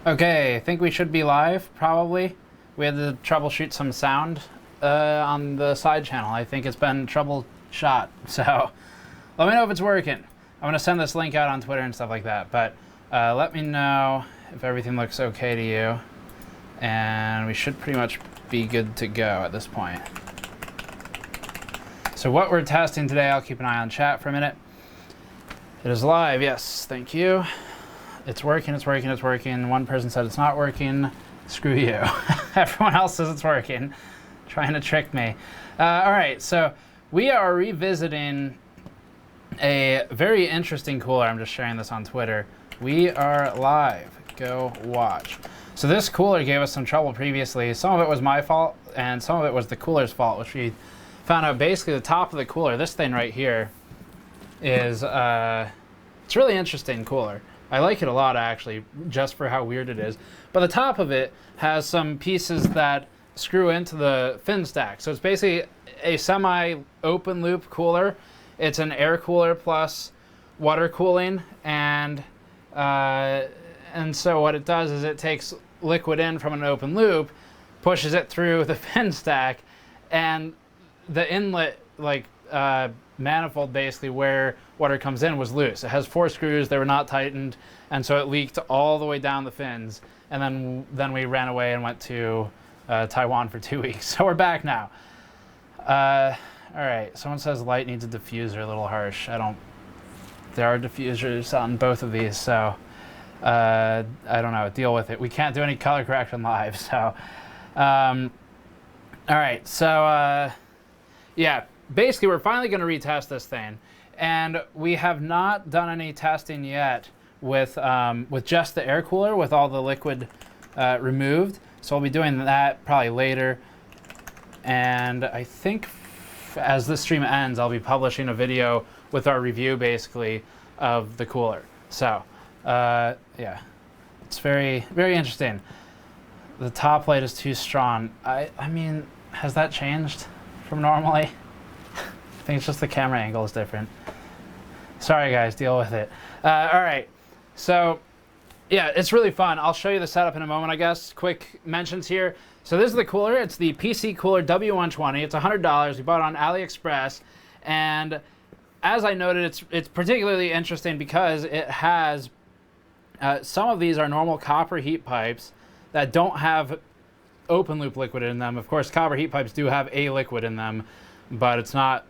Okay, I think we should be live, probably. We had to troubleshoot some sound on the side channel. I think it's been troubleshot, so let me know if it's working. I'm going to send this link out on Twitter and stuff like that, but let me know if everything looks okay to you, and we should pretty much be good to go at this point. So what we're testing today, I'll keep an eye on chat for a minute. It is live, yes, thank you. It's working, it's working, it's working. One person said it's not working. Screw you. Everyone else says it's working. Trying to trick me. All right, so we are revisiting a very interesting cooler. I'm just sharing this on Twitter. We are live. Go watch. So this cooler gave us some trouble previously. Some of it was my fault, and some of it was the cooler's fault, which we found out basically the top of the cooler, this thing right here, is it's a really interesting cooler. I like it a lot, actually, just for how weird it is. But the top of it has some pieces that screw into the fin stack. So it's basically a semi-open loop cooler. It's an air cooler plus water cooling, and so what it does is it takes liquid in from an open loop, pushes it through the fin stack, and the inlet, like manifold basically where water comes in, was loose. It has 4 screws, they were not tightened, and so it leaked all the way down the fins, and then we ran away and went to Taiwan for 2 weeks. So we're back now. All right, someone says light needs a diffuser, a little harsh. There are diffusers on both of these, so I don't know, deal with it. We can't do any color correction live, so all right, so yeah, basically we're finally going to retest this thing, and we have not done any testing yet with just the air cooler with all the liquid removed. So we'll be doing that probably later, and I think as this stream ends, I'll be publishing a video with our review basically of the cooler. So yeah, it's very, very interesting. The top light is too strong. I mean, has that changed from normally? I think it's just the camera angle is different. Sorry guys, deal with it. All right, so yeah, it's really fun. I'll show you the setup in a moment, I guess. Quick mentions here. So this is the cooler. It's the PC Cooler W120. It's $100. We bought it on AliExpress, and as I noted, it's particularly interesting because it has some of these are normal copper heat pipes that don't have open loop liquid in them. Of course, copper heat pipes do have a liquid in them, but it's not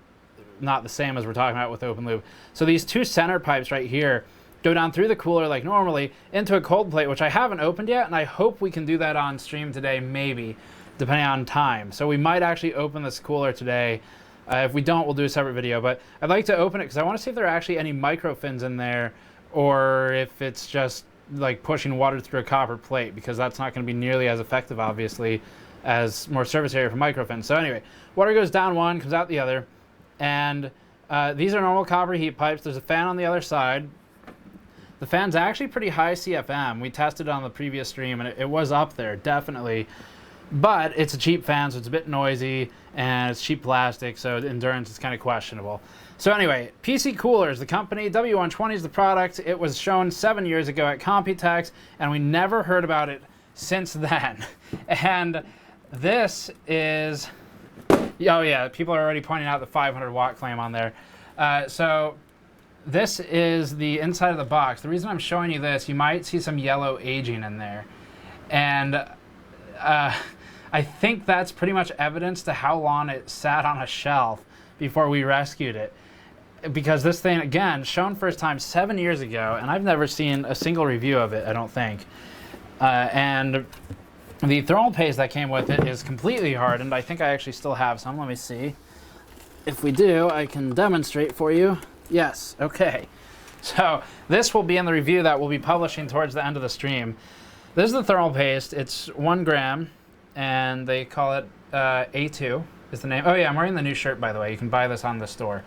the same as we're talking about with open loop. So these 2 center pipes right here go down through the cooler like normally into a cold plate, which I haven't opened yet, and I hope we can do that on stream today, maybe, depending on time. So we might actually open this cooler today. If we don't, we'll do a separate video, but I'd like to open it because I want to see if there are actually any micro fins in there, or if it's just like pushing water through a copper plate, because that's not going to be nearly as effective, obviously, as more surface area for micro fins. So anyway, water goes down one, comes out the other, and these are normal copper heat pipes. There's a fan on the other side. The fan's actually pretty high CFM. We tested it on the previous stream, and it was up there, definitely. But it's a cheap fan, so it's a bit noisy, and it's cheap plastic, so endurance is kind of questionable. So anyway, PC Cooler is the company, W120 is the product. It was shown 7 years ago at Computex, and we never heard about it since then. And this is, oh yeah, people are already pointing out the 500 watt claim on there. So this is the inside of the box. The reason I'm showing you this, you might see some yellow aging in there. And I think that's pretty much evidence to how long it sat on a shelf before we rescued it. Because this thing, again, shown first time 7 years ago, and I've never seen a single review of it, I don't think. And the thermal paste that came with it is completely hardened. I think I actually still have some. Let me see. If we do, I can demonstrate for you. Yes, okay. So this will be in the review that we'll be publishing towards the end of the stream. This is the thermal paste. It's 1 gram, and they call it A2 is the name. Oh yeah, I'm wearing the new shirt, by the way. You can buy this on the store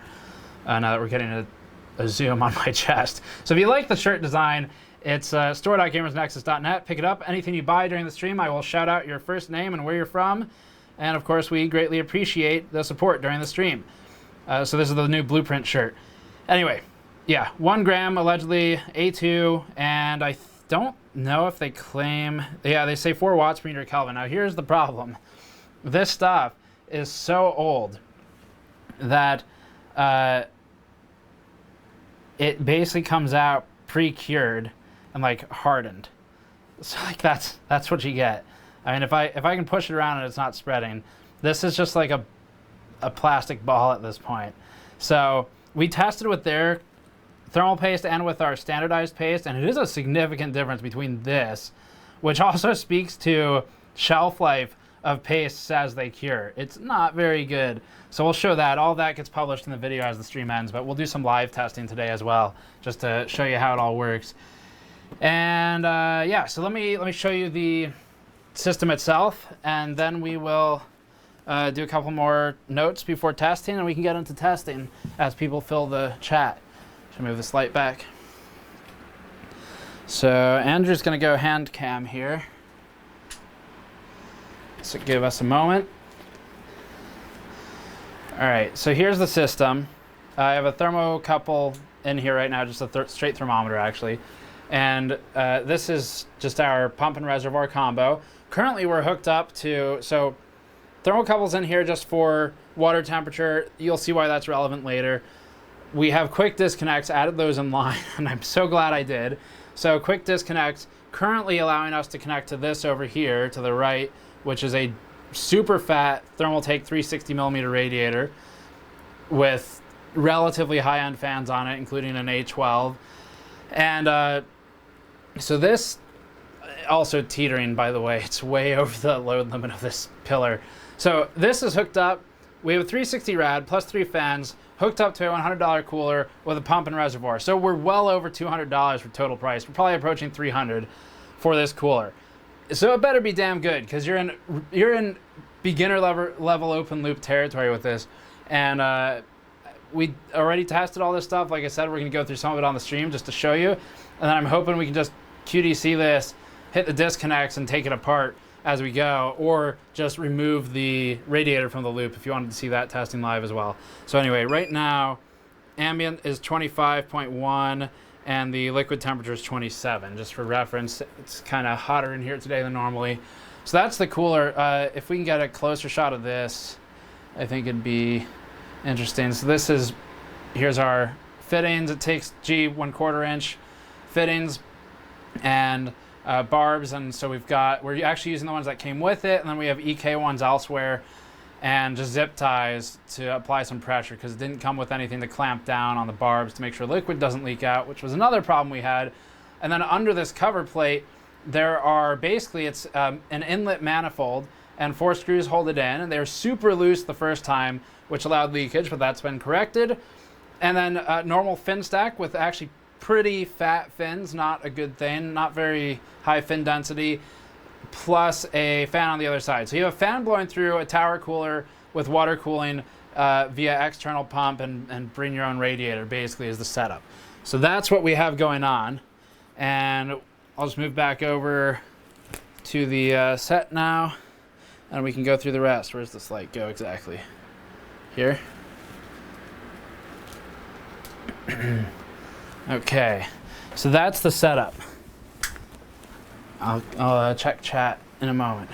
now that we're getting a zoom on my chest. So if you like the shirt design, it's store.gamersnexus.net. Pick it up. Anything you buy during the stream, I will shout out your first name and where you're from. And of course, we greatly appreciate the support during the stream. So this is the new Blueprint shirt. Anyway, yeah, 1 gram allegedly A2, and I don't know if they claim, yeah, they say 4 watts per meter Kelvin. Now here's the problem. This stuff is so old that it basically comes out pre-cured and like hardened. So like that's what you get. I mean, if I can push it around and it's not spreading, this is just like a plastic ball at this point. So we tested with their thermal paste and with our standardized paste, and it is a significant difference between this, which also speaks to shelf life of pastes as they cure. It's not very good. So we'll show that. All that gets published in the video as the stream ends, but we'll do some live testing today as well, just to show you how it all works. And yeah, so let me show you the system itself, and then we will do a couple more notes before testing, and we can get into testing as people fill the chat. Should move this light back. So Andrew's going to go hand cam here. So give us a moment. All right, so here's the system. I have a thermocouple in here right now, just a straight thermometer actually. And this is just our pump and reservoir combo. Currently we're hooked up to, so thermocouple's in here just for water temperature. You'll see why that's relevant later. We have quick disconnects, added those in line, and I'm so glad I did. So quick disconnects, currently allowing us to connect to this over here to the right, which is a super fat Thermaltake 360 millimeter radiator with relatively high-end fans on it, including an A12. And so this, also teetering, by the way, it's way over the load limit of this pillar. So this is hooked up. We have a 360 rad plus 3 fans hooked up to a $100 cooler with a pump and reservoir. So we're well over $200 for total price. We're probably approaching $300 for this cooler. So it better be damn good, because you're in beginner level open loop territory with this. And we already tested all this stuff. Like I said, we're going to go through some of it on the stream just to show you. And then I'm hoping we can just QDC this, hit the disconnects, and take it apart as we go, or just remove the radiator from the loop if you wanted to see that testing live as well. So anyway, right now, ambient is 25.1 and the liquid temperature is 27. Just for reference, it's kind of hotter in here today than normally. So that's the cooler. If we can get a closer shot of this, I think it'd be interesting. So this is, here's our fittings. It takes G 1/4 inch fittings and barbs, and so we're actually using the ones that came with it, and then we have EK ones elsewhere, and just zip ties to apply some pressure, because it didn't come with anything to clamp down on the barbs to make sure liquid doesn't leak out, which was another problem we had. And then under this cover plate, there are basically, it's an inlet manifold, and 4 screws hold it in, and they were super loose the first time, which allowed leakage, but that's been corrected. And then normal fin stack with actually pretty fat fins, not a good thing, not very high fin density, plus a fan on the other side. So you have a fan blowing through a tower cooler with water cooling via external pump, and bring your own radiator basically is the setup. So that's what we have going on. And I'll just move back over to the set now, and we can go through the rest. Where's this light go exactly? Here? Okay, so that's the setup. I'll check chat in a moment,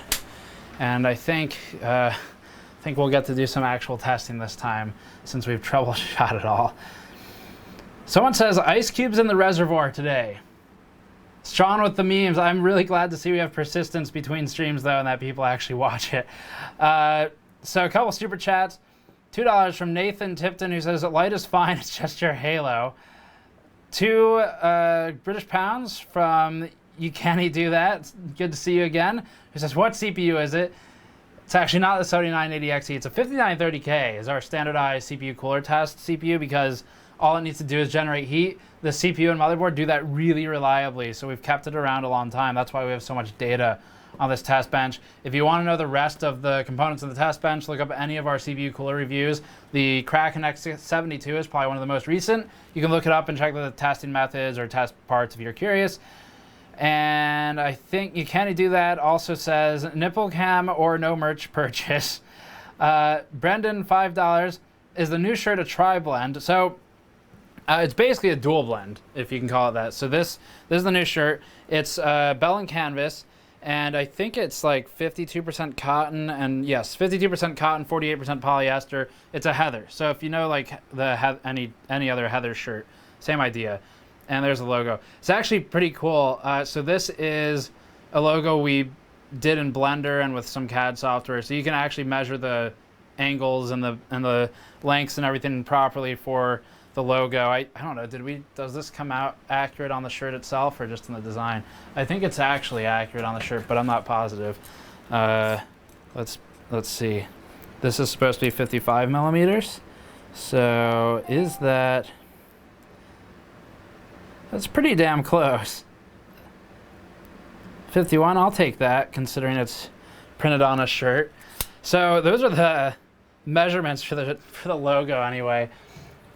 and I think we'll get to do some actual testing this time, since we've troubleshot it all. Someone says ice cubes in the reservoir today. Strong with the memes. I'm really glad to see we have persistence between streams though, and that people actually watch it. So a couple super chats. $2 from Nathan Tipton, who says light is fine, it's just your halo. 2 British pounds from You Can't Do That. It's good to see you again. Who says, what CPU is it? It's actually not the Sony 980XE. It's a 5930K is our standardized CPU cooler test CPU, because all it needs to do is generate heat. The CPU and motherboard do that really reliably, so we've kept it around a long time. That's why we have so much data on this test bench. If you want to know the rest of the components of the test bench, look up any of our CPU cooler reviews. The Kraken X72 is probably one of the most recent. You can look it up and check the testing methods or test parts if you're curious. And I think You Can't Do That also says nipple cam or no merch purchase. Brendan, $5. Is the new shirt a tri-blend? So It's basically a dual blend, if you can call it that. So this is the new shirt. It's Bell and Canvas, and I think it's like 52% cotton, and yes, 52% cotton, 48% polyester. It's a heather. So if you know like any other heather shirt, same idea. And there's the logo. It's actually pretty cool. So this is a logo we did in Blender and with some CAD software. So you can actually measure the angles and the lengths and everything properly for the logo. I don't know, does this come out accurate on the shirt itself or just in the design? I think it's actually accurate on the shirt, but I'm not positive. Let's see. This is supposed to be 55 millimeters. So that's pretty damn close. 51, I'll take that considering it's printed on a shirt. So those are the measurements for the logo anyway.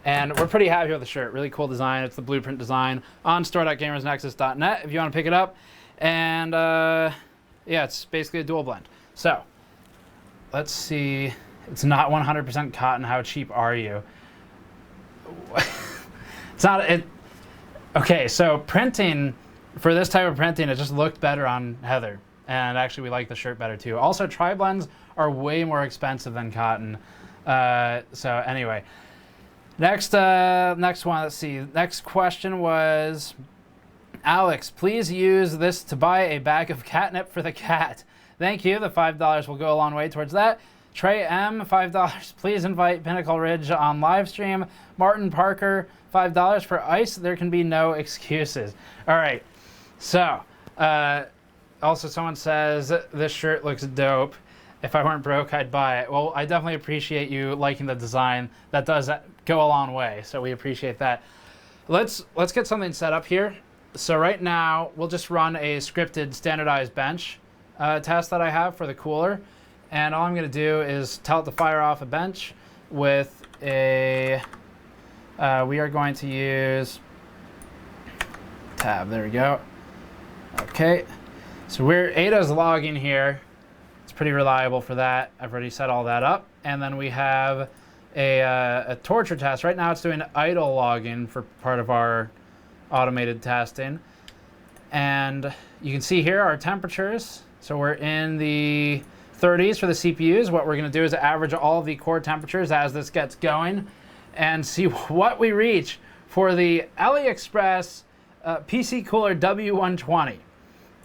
And we're pretty happy with the shirt. Really cool design. It's the blueprint design on store.gamersnexus.net if you want to pick it up. And yeah, it's basically a dual blend. So let's see. It's not 100% cotton. How cheap are you? It's not. Okay, so printing, for this type of printing, it just looked better on heather. And actually, we like the shirt better too. Also, tri-blends are way more expensive than cotton. So anyway. Next one, let's see. Next question was, Alex, please use this to buy a bag of catnip for the cat. Thank you. The $5 will go a long way towards that. Trey M, $5. Please invite Pinnacle Ridge on live stream. Martin Parker, $5 for ice. There can be no excuses. All right. So, also someone says this shirt looks dope. If I weren't broke, I'd buy it. Well, I definitely appreciate you liking the design. That does go a long way, so we appreciate that. Let's get something set up here. So right now, we'll just run a scripted standardized bench test that I have for the cooler. And all I'm going to do is tell it to fire off a bench with a, we are going to use tab. There we go. Okay. So Ada's logging here. Pretty reliable for that. I've already set all that up. And then we have a torture test. Right now it's doing idle logging for part of our automated testing. And you can see here our temperatures. So we're in the 30s for the CPUs. What we're going to do is average all of the core temperatures as this gets going and see what we reach for the AliExpress PC Cooler W120.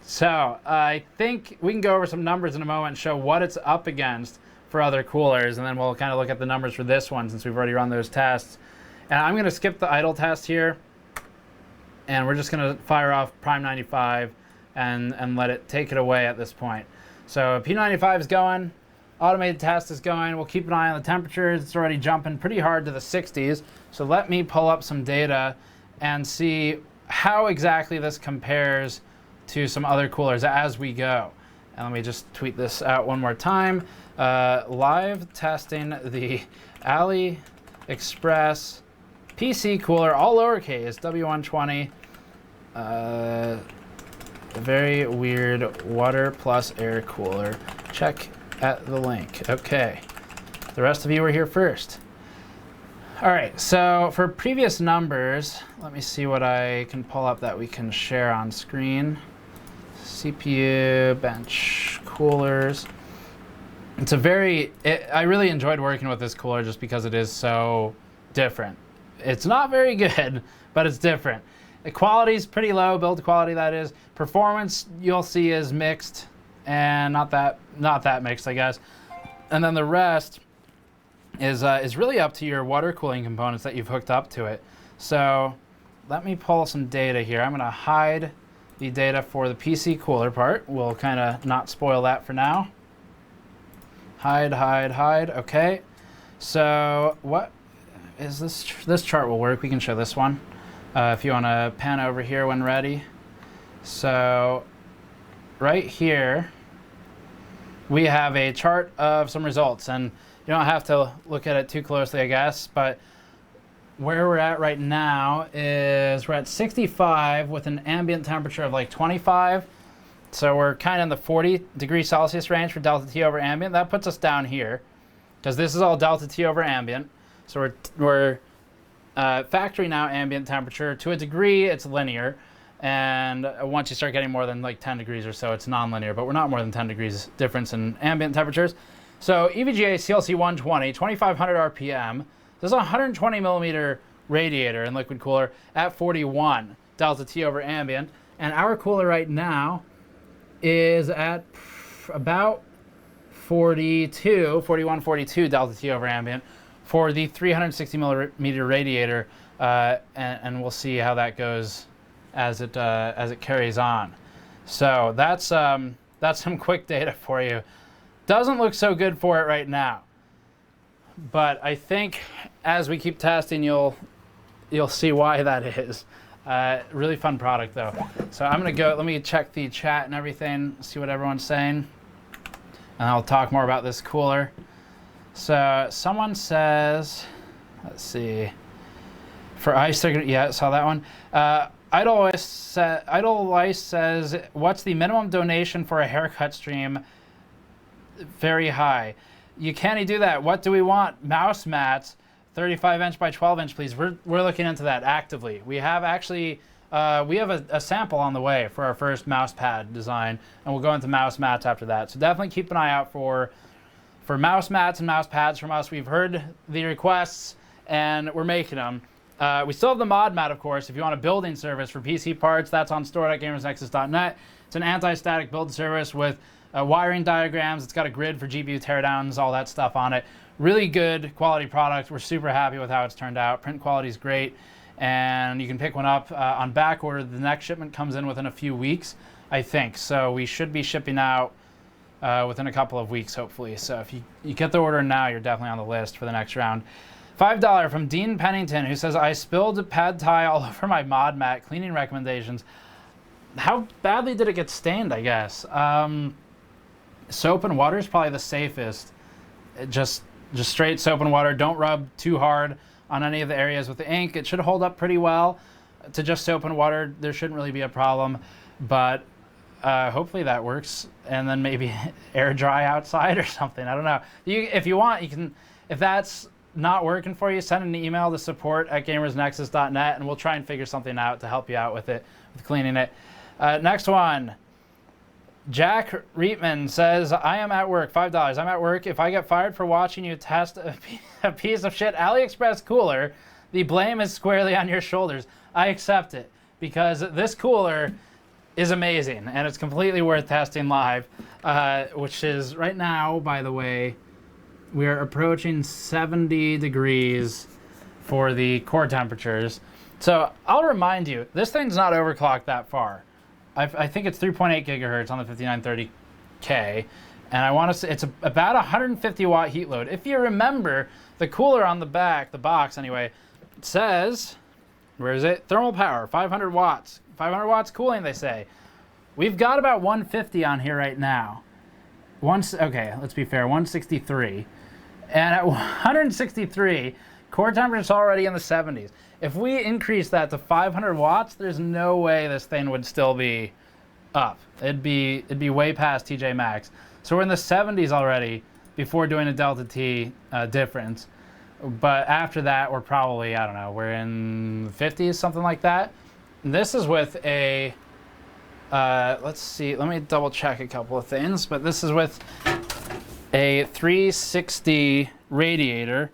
So I think we can go over some numbers in a moment and show what it's up against for other coolers, and then we'll kind of look at the numbers for this one since we've already run those tests. And I'm going to skip the idle test here, and we're just going to fire off Prime 95 and let it take it away at this point. So P95 is going, automated test is going. We'll keep an eye on the temperatures. It's already jumping pretty hard to the 60s. So let me pull up some data and see how exactly this compares to some other coolers as we go. And let me just tweet this out one more time. Live testing the AliExpress PC cooler, all lowercase, W120. A very weird water plus air cooler. Check at the link. Okay. The rest of you were here first. All right, so for previous numbers, let me see what I can pull up that we can share on screen. CPU, bench, coolers. I really enjoyed working with this cooler just because it is so different. It's not very good, but it's different. The quality is pretty low, build quality that is. Performance you'll see is mixed, and not that mixed, I guess. And then the rest is really up to your water cooling components that you've hooked up to it. So let me pull some data here. I'm going to hide the data for the PC cooler part. We'll kind of not spoil that for now. Hide. Okay. So what is this? This chart will work. We can show this one if you want to pan over here when ready. So right here we have a chart of some results, and you don't have to look at it too closely, I guess, but where we're at right now is we're at 65 with an ambient temperature of like 25. So we're kind of in the 40 degrees Celsius range for delta T over ambient. That puts us down here because this is all delta T over ambient. So we're factory now ambient temperature. To a degree, it's linear. And once you start getting more than like 10 degrees or so, it's non-linear, but we're not more than 10 degrees difference in ambient temperatures. So EVGA CLC 120, 2500 RPM. This is a 120 millimeter radiator and liquid cooler at 41 delta T over ambient. And our cooler right now is at about 41, 42 delta T over ambient for the 360 millimeter radiator. And we'll see how that goes as it carries on. So that's some quick data for you. Doesn't look so good for it right now, but I think as we keep testing, you'll see why that is. Really fun product though. So I'm gonna go. Let me check the chat and everything, see what everyone's saying, and I'll talk more about this cooler. So someone says, let's see, for ice, yeah, saw that one. Idolice says, what's the minimum donation for a haircut stream? Very high. You can't do that. What do we want? Mouse mats, 35 inch by 12 inch, please. We're looking into that actively. We have actually, we have a sample on the way for our first mouse pad design, and we'll go into mouse mats after that. So definitely keep an eye out for mouse mats and mouse pads from us. We've heard the requests, and we're making them. We still have the mod mat, of course. If you want a building service for PC parts, that's on store.gamersnexus.net. It's an anti-static build service with wiring diagrams. It's got a grid for GPU teardowns, all that stuff on it. Really good quality product. We're super happy with how it's turned out. Print quality is great, and you can pick one up on back order. The next shipment comes in within a few weeks, I think. So we should be shipping out within a couple of weeks, hopefully. So if you get the order now, you're definitely on the list for the next round. $5 from Dean Pennington, who says, I spilled pad thai all over my mod mat. Cleaning recommendations. How badly did it get stained, I guess? Soap and water is probably the safest. Just straight soap and water. Don't rub too hard on any of the areas with the ink. It should hold up pretty well to just soap and water. There shouldn't really be a problem, but hopefully that works. And then maybe air dry outside or something. I don't know. If you want, you can. If that's not working for you, send an email to support@gamersnexus.net, and we'll try and figure something out to help you out with it, with cleaning it. Next one. Jack Reitman says, I am at work, $5. I'm at work. If I get fired for watching you test a piece of shit AliExpress cooler, the blame is squarely on your shoulders. I accept it, because this cooler is amazing, and it's completely worth testing live, which is right now, by the way, we are approaching 70 degrees for the core temperatures. So I'll remind you, this thing's not overclocked that far. I think it's 3.8 gigahertz on the 5930K, and I want to say it's about 150 watt heat load. If you remember, the cooler on the back, the box anyway, it says, where is it? Thermal power, 500 watts. 500 watts cooling, they say. We've got about 150 on here right now. Okay, let's be fair, 163. And at 163, core temperature's already in the 70s. If we increase that to 500 watts, there's no way this thing would still be up. It'd be way past TJ Maxx. So we're in the 70s already before doing a delta T difference. But after that, we're probably, I don't know, we're in the 50s, something like that. And this is with a, let's see, let me double check a couple of things. But this is with a 360 radiator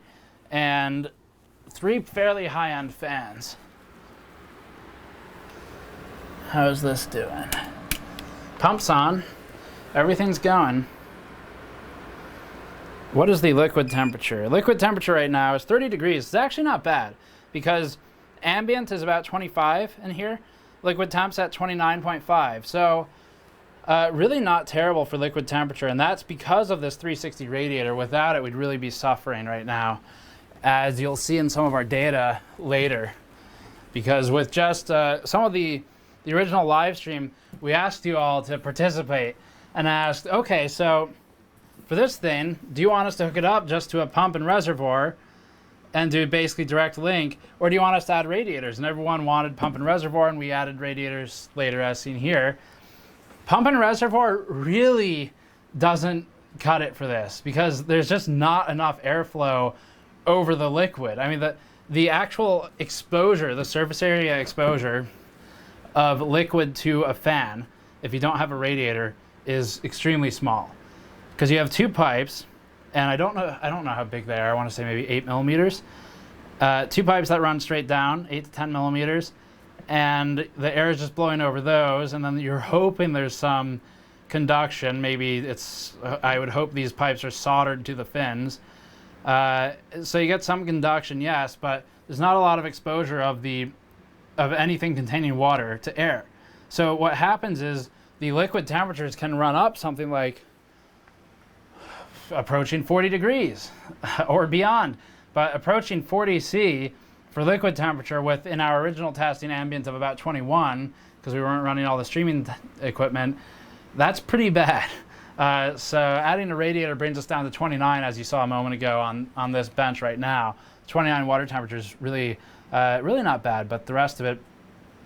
and 3 fairly high-end fans. How's this doing? Pump's on. Everything's going. What is the liquid temperature? Liquid temperature right now is 30 degrees. It's actually not bad, because ambient is about 25 in here. Liquid temp's at 29.5. So really not terrible for liquid temperature, and that's because of this 360 radiator. Without it, we'd really be suffering right now, as you'll see in some of our data later. Because with just some of the original live stream, we asked you all to participate and asked, okay, so for this thing, do you want us to hook it up just to a pump and reservoir and do basically direct link, or do you want us to add radiators? And everyone wanted pump and reservoir, and we added radiators later as seen here. Pump and reservoir really doesn't cut it for this, because there's just not enough airflow over the liquid. I mean, the actual exposure, the surface area exposure of liquid to a fan, if you don't have a radiator, is extremely small. Because you have two pipes, and I don't know how big they are. I want to say maybe 8 millimeters. Two pipes that run straight down, 8 to 10 millimeters, and the air is just blowing over those, and then you're hoping there's some conduction. Maybe it's, I would hope these pipes are soldered to the fins. So you get some conduction, yes, but there's not a lot of exposure of anything containing water to air. So what happens is the liquid temperatures can run up something like approaching 40 degrees or beyond. But approaching 40 C for liquid temperature with, in our original testing, ambient of about 21, because we weren't running all the streaming equipment, that's pretty bad. So adding a radiator brings us down to 29, as you saw a moment ago on this bench right now. 29 water temperature is really not bad, but the rest of it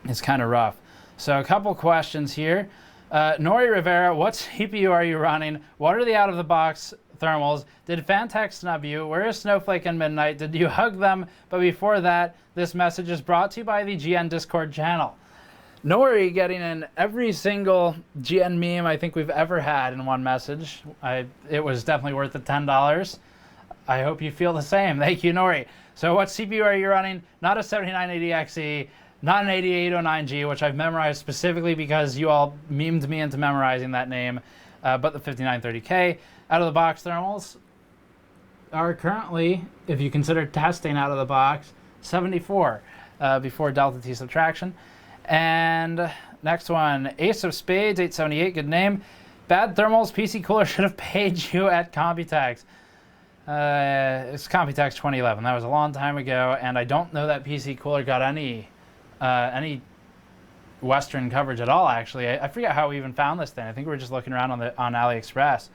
is kind of rough. So a couple questions here. Nori Rivera, what CPU are you running? What are the out-of-the-box thermals? Did Fantech snub you? Where is Snowflake and Midnight? Did you hug them? But before that, this message is brought to you by the GN Discord channel. Nori getting in every single GN meme I think we've ever had in one message. It was definitely worth the $10. I hope you feel the same. Thank you, Nori. So what CPU are you running? Not a 7980XE, not an 8809G, which I've memorized specifically because you all memed me into memorizing that name, but the 5930K. Out-of-the-box thermals are currently, if you consider testing out of the box, 74 before delta T subtraction. And next one, Ace of Spades, 878, good name. Bad thermals, PC Cooler should have paid you at Computex. It's Computex 2011. That was a long time ago, and I don't know that PC Cooler got any Western coverage at all, actually. I forget how we even found this thing. I think we were just looking around on AliExpress.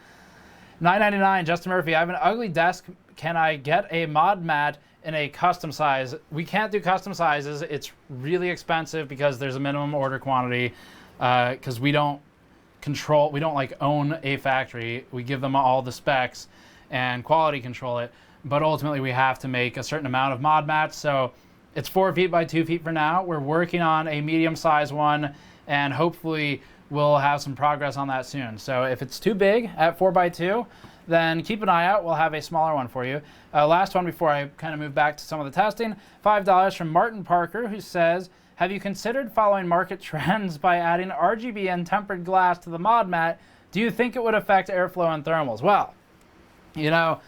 $9.99, Justin Murphy, I have an ugly desk. Can I get a mod mat in a custom size? We can't do custom sizes. It's really expensive because there's a minimum order quantity, because we don't like own a factory. We give them all the specs and quality control it, but ultimately we have to make a certain amount of mod mats. So it's 4 feet by 2 feet for now. We're working on a medium size one, and hopefully we'll have some progress on that soon. So if it's too big at 4 by 2, then keep an eye out. We'll have a smaller one for you. Last one before I kind of move back to some of the testing. $5 from Martin Parker, who says, have you considered following market trends by adding RGB and tempered glass to the mod mat? Do you think it would affect airflow and thermals? Well, you know,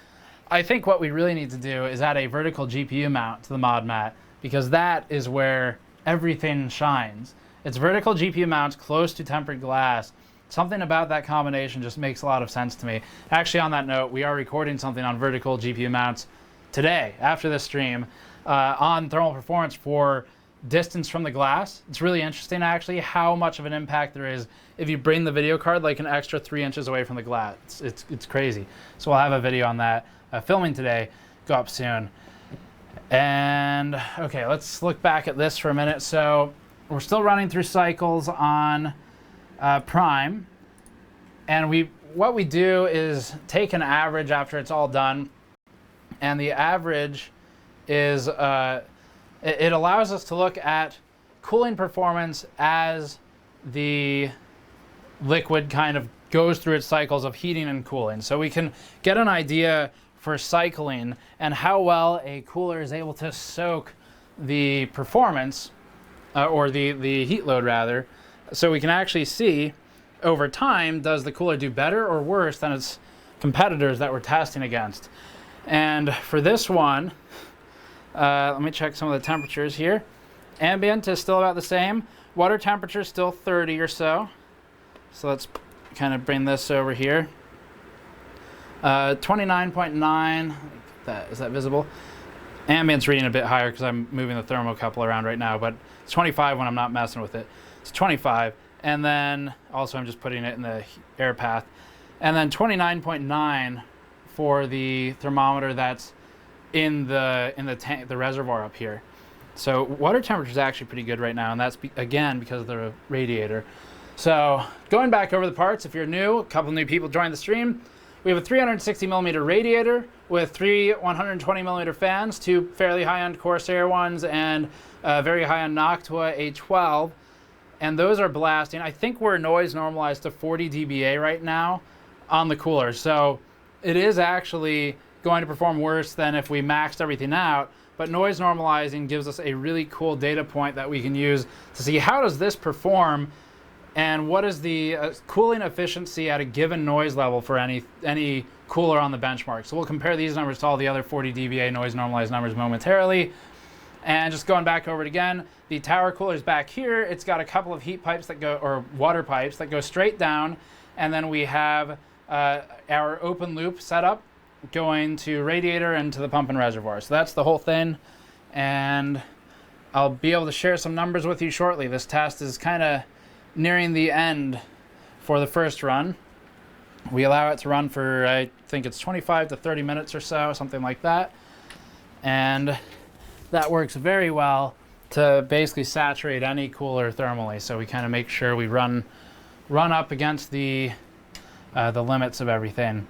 I think what we really need to do is add a vertical GPU mount to the mod mat, because that is where everything shines. It's vertical GPU mounts close to tempered glass. Something about that combination just makes a lot of sense to me. Actually, on that note, we are recording something on vertical GPU mounts today, after this stream, on thermal performance for distance from the glass. It's really interesting, actually, how much of an impact there is if you bring the video card like an extra 3 inches away from the glass. It's crazy. So we'll have a video on that filming today, go up soon. And okay, let's look back at this for a minute. So we're still running through cycles on Prime, and what we do is take an average after it's all done, and the average is it allows us to look at cooling performance as the liquid kind of goes through its cycles of heating and cooling. So we can get an idea for cycling and how well a cooler is able to soak the performance, or the heat load rather, so we can actually see over time, does the cooler do better or worse than its competitors that we're testing against. And for this one, let me check some of the temperatures here. Ambient is still about the same. Water temperature is still 30 or so. So let's kind of bring this over here. 29.9, is that visible? Ambient's reading a bit higher because I'm moving the thermocouple around right now, but it's 25 when I'm not messing with it. It's 25, and then also I'm just putting it in the air path. And then 29.9 for the thermometer that's in the tank, the reservoir up here. So water temperature is actually pretty good right now, and that's again because of the radiator. So going back over the parts, if you're new, a couple new people joined the stream. we have a 360 millimeter radiator with 3 120 millimeter fans, 2 fairly high-end Corsair ones and a very high-end Noctua A12. And those are blasting. I think we're noise normalized to 40 dBA right now on the cooler. So it is actually going to perform worse than if we maxed everything out. But noise normalizing gives us a really cool data point that we can use to see how does this perform and what is the cooling efficiency at a given noise level for any cooler on the benchmark. So we'll compare these numbers to all the other 40 dBA noise normalized numbers momentarily. And just going back over it again, the tower cooler is back here. It's got a couple of heat pipes that go, or water pipes that go straight down. And then we have our open loop setup going to radiator and to the pump and reservoir. So that's the whole thing. And I'll be able to share some numbers with you shortly. This test is kind of nearing the end for the first run. We allow it to run for, I think it's 25 to 30 minutes or so, something like that. And that works very well to basically saturate any cooler thermally. So we kind of make sure we run up against the limits of everything.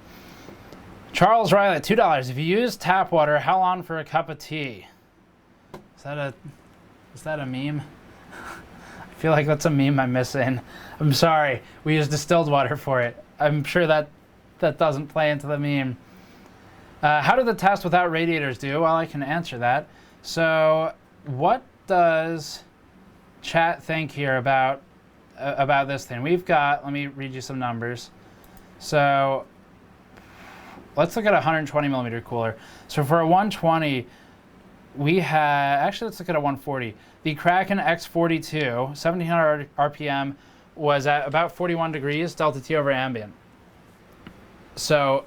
Charles Riley at $2. If you use tap water, how long for a cup of tea? Is that a meme? I feel like that's a meme I'm missing. I'm sorry. We use distilled water for it. I'm sure that doesn't play into the meme. How did the test without radiators do? Well, I can answer that. So what does chat think here about this thing? We've got, let me read you some numbers. So let's look at a 120 millimeter cooler. So for a 120, we had, actually let's look at a 140. The Kraken X42, 1700 RPM, was at about 41 degrees delta T over ambient. So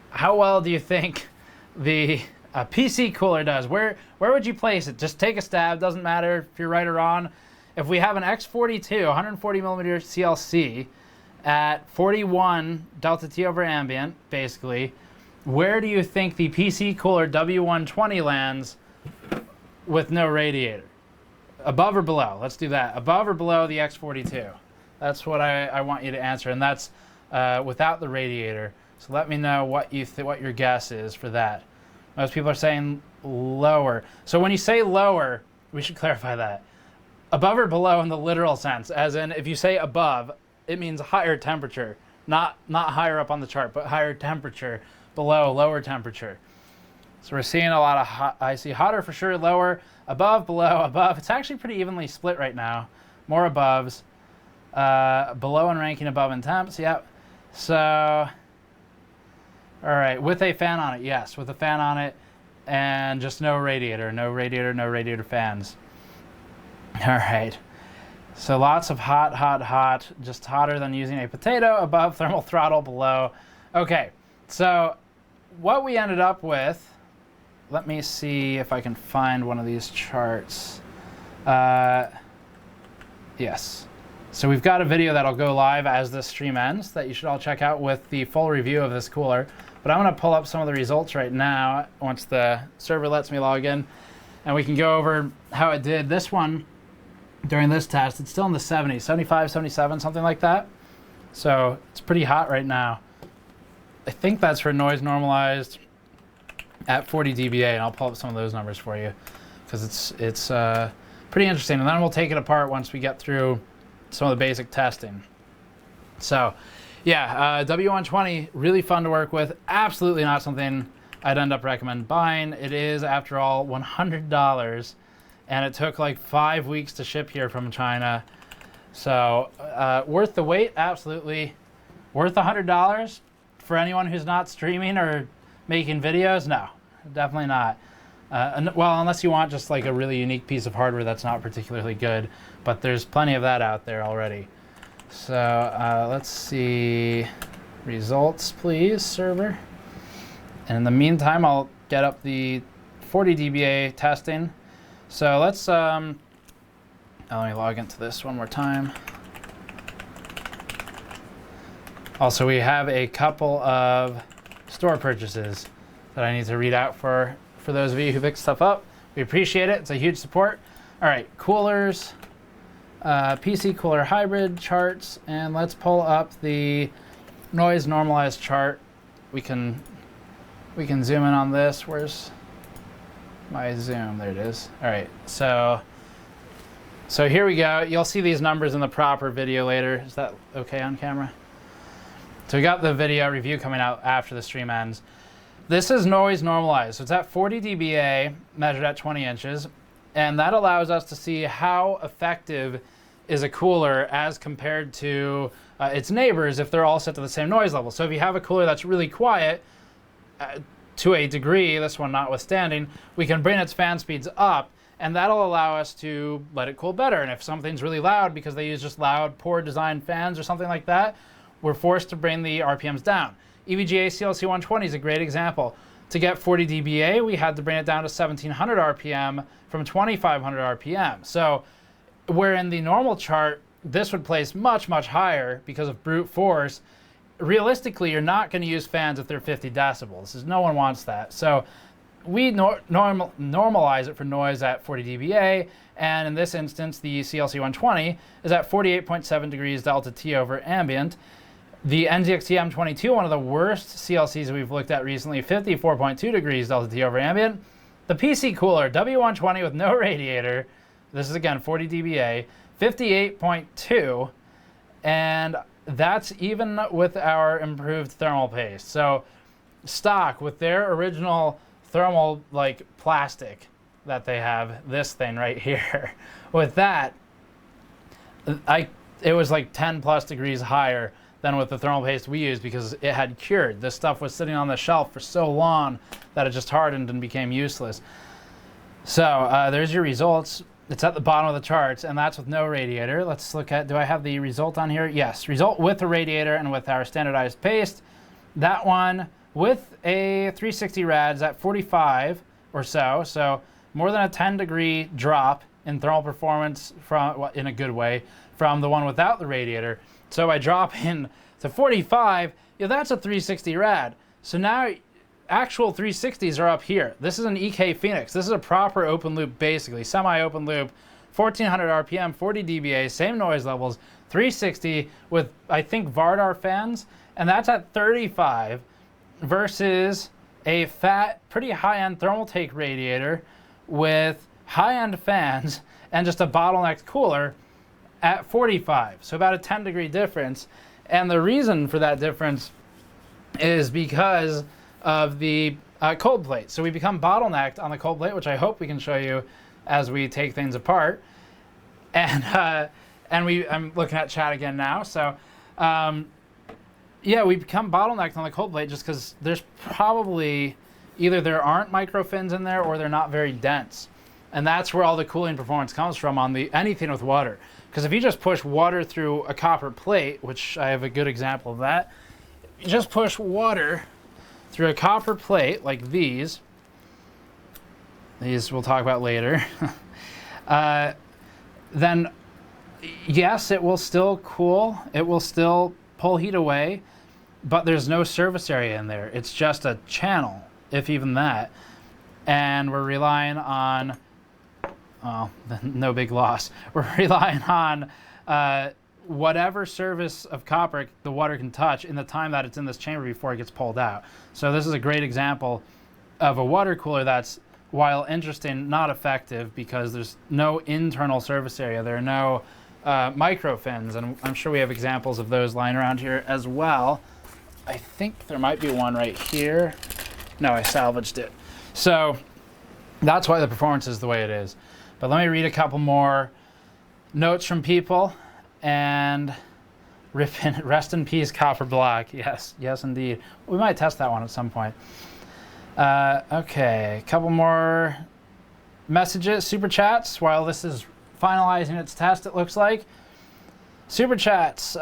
how well do you think the PC cooler does? Where would you place it? Just take a stab, doesn't matter if you're right or wrong. If we have an X42, 140 millimeter CLC at 41 delta T over ambient, basically, where do you think the PC cooler W120 lands with no radiator? Above or below? Let's do that. Above or below the X42? That's what I want you to answer, and that's without the radiator. So let me know what your guess is for that. Most people are saying lower. So when you say lower, we should clarify that. Above or below in the literal sense, as in if you say above, it means higher temperature, not higher up on the chart, but higher temperature. Below, lower temperature. So we're seeing a lot of hot. I see hotter for sure, lower, above, below, above. It's actually pretty evenly split right now. More aboves. Below and ranking above in temps, yep. So, all right, with a fan on it, yes, with a fan on it, and just no radiator, no radiator fans. All right, so lots of hot, just hotter than using a potato, above, thermal throttle, below. Okay, so what we ended up with, let me see if I can find one of these charts. Yes. So we've got a video that'll go live as this stream ends that you should all check out with the full review of this cooler. But I'm going to pull up some of the results right now once the server lets me log in. And we can go over how it did. This one, during this test, it's still in the 70s, 75, 77, something like that. So it's pretty hot right now. I think that's for noise normalized at 40 dBA, and I'll pull up some of those numbers for you because it's pretty interesting. And then we'll take it apart once we get through some of the basic testing. So yeah, W120, really fun to work with. Absolutely not something I'd end up recommend buying. It is, after all, $100, and it took like 5 weeks to ship here from China. So worth the wait, absolutely. Worth $100 for anyone who's not streaming or making videos? No, definitely not. Well, unless you want just like a really unique piece of hardware that's not particularly good, but there's plenty of that out there already. So let's see, results please, server. And in the meantime, I'll get up the 40 dBA testing. So let's, let me log into this one more time. Also, we have a couple of store purchases that I need to read out for those of you who pick stuff up. We appreciate it. It's a huge support. All right, coolers, PC cooler hybrid charts, and let's pull up the noise normalized chart we can zoom in on this. Where's my zoom? There it is. All right, so here we go. You'll see these numbers in the proper video later. Is that okay on camera? So we got the video review coming out after the stream ends. This is noise normalized. So it's at 40 dBA, measured at 20 inches. And that allows us to see how effective is a cooler as compared to its neighbors if they're all set to the same noise level. So if you have a cooler that's really quiet, to a degree, this one notwithstanding, we can bring its fan speeds up, and that'll allow us to let it cool better. And if something's really loud because they use just loud, poor design fans or something like that, we're forced to bring the RPMs down. EVGA CLC 120 is a great example. To get 40 dBA, we had to bring it down to 1700 RPM from 2500 RPM. So where in the normal chart, this would place much, much higher because of brute force, realistically, you're not going to use fans if they're 50 decibels. No one wants that. So we normalize it for noise at 40 dBA, and in this instance, the CLC 120 is at 48.7 degrees delta T over ambient. The NZXT M22, one of the worst CLCs we've looked at recently, 54.2 degrees delta T over ambient. The PC cooler, W120 with no radiator, this is again 40 dBA, 58.2, and that's even with our improved thermal paste. So stock with their original thermal like plastic that they have, this thing right here, with that, it was like 10 plus degrees higher than with the thermal paste we used because it had cured. This stuff was sitting on the shelf for so long that it just hardened and became useless. So there's your results. It's at the bottom of the charts, and that's with no radiator. Let's look at, do I have the result on here? Yes, result with a radiator and with our standardized paste. That one with a 360 rads at 45 or so, so more than a 10-degree drop in thermal performance from, well, in a good way, from the one without the radiator. So by dropping to 45, yeah, that's a 360 rad. So now actual 360s are up here. This is an EK Phoenix. This is a proper open loop, basically, semi-open loop, 1400 RPM, 40 dBA, same noise levels, 360 with, I think, Vardar fans, and that's at 35 versus a fat, pretty high-end thermal take radiator with high-end fans and just a bottlenecked cooler at 45. So about a 10-degree difference. And the reason for that difference is because of the cold plate. So we become bottlenecked on the cold plate, which I hope we can show you as we take things apart. And I'm looking at chat again now. So yeah, we become bottlenecked on the cold plate just because there's probably either there aren't micro fins in there or they're not very dense. And that's where all the cooling performance comes from on the anything with water. Because if you just push water through a copper plate, which I have a good example of that, you just push water through a copper plate like these we'll talk about later, then yes, it will still cool, it will still pull heat away, but there's no surface area in there. It's just a channel, if even that. And we're relying on, well, no big loss. We're relying on whatever surface of copper the water can touch in the time that it's in this chamber before it gets pulled out. So this is a great example of a water cooler that's, while interesting, not effective because there's no internal surface area. There are no micro fins, and I'm sure we have examples of those lying around here as well. I think there might be one right here. No, I salvaged it. So that's why the performance is the way it is. But let me read a couple more notes from people. And rest in peace, Copper Block. Yes, yes, indeed. We might test that one at some point. Okay, a couple more messages, super chats, while this is finalizing its test, it looks like. Super chats.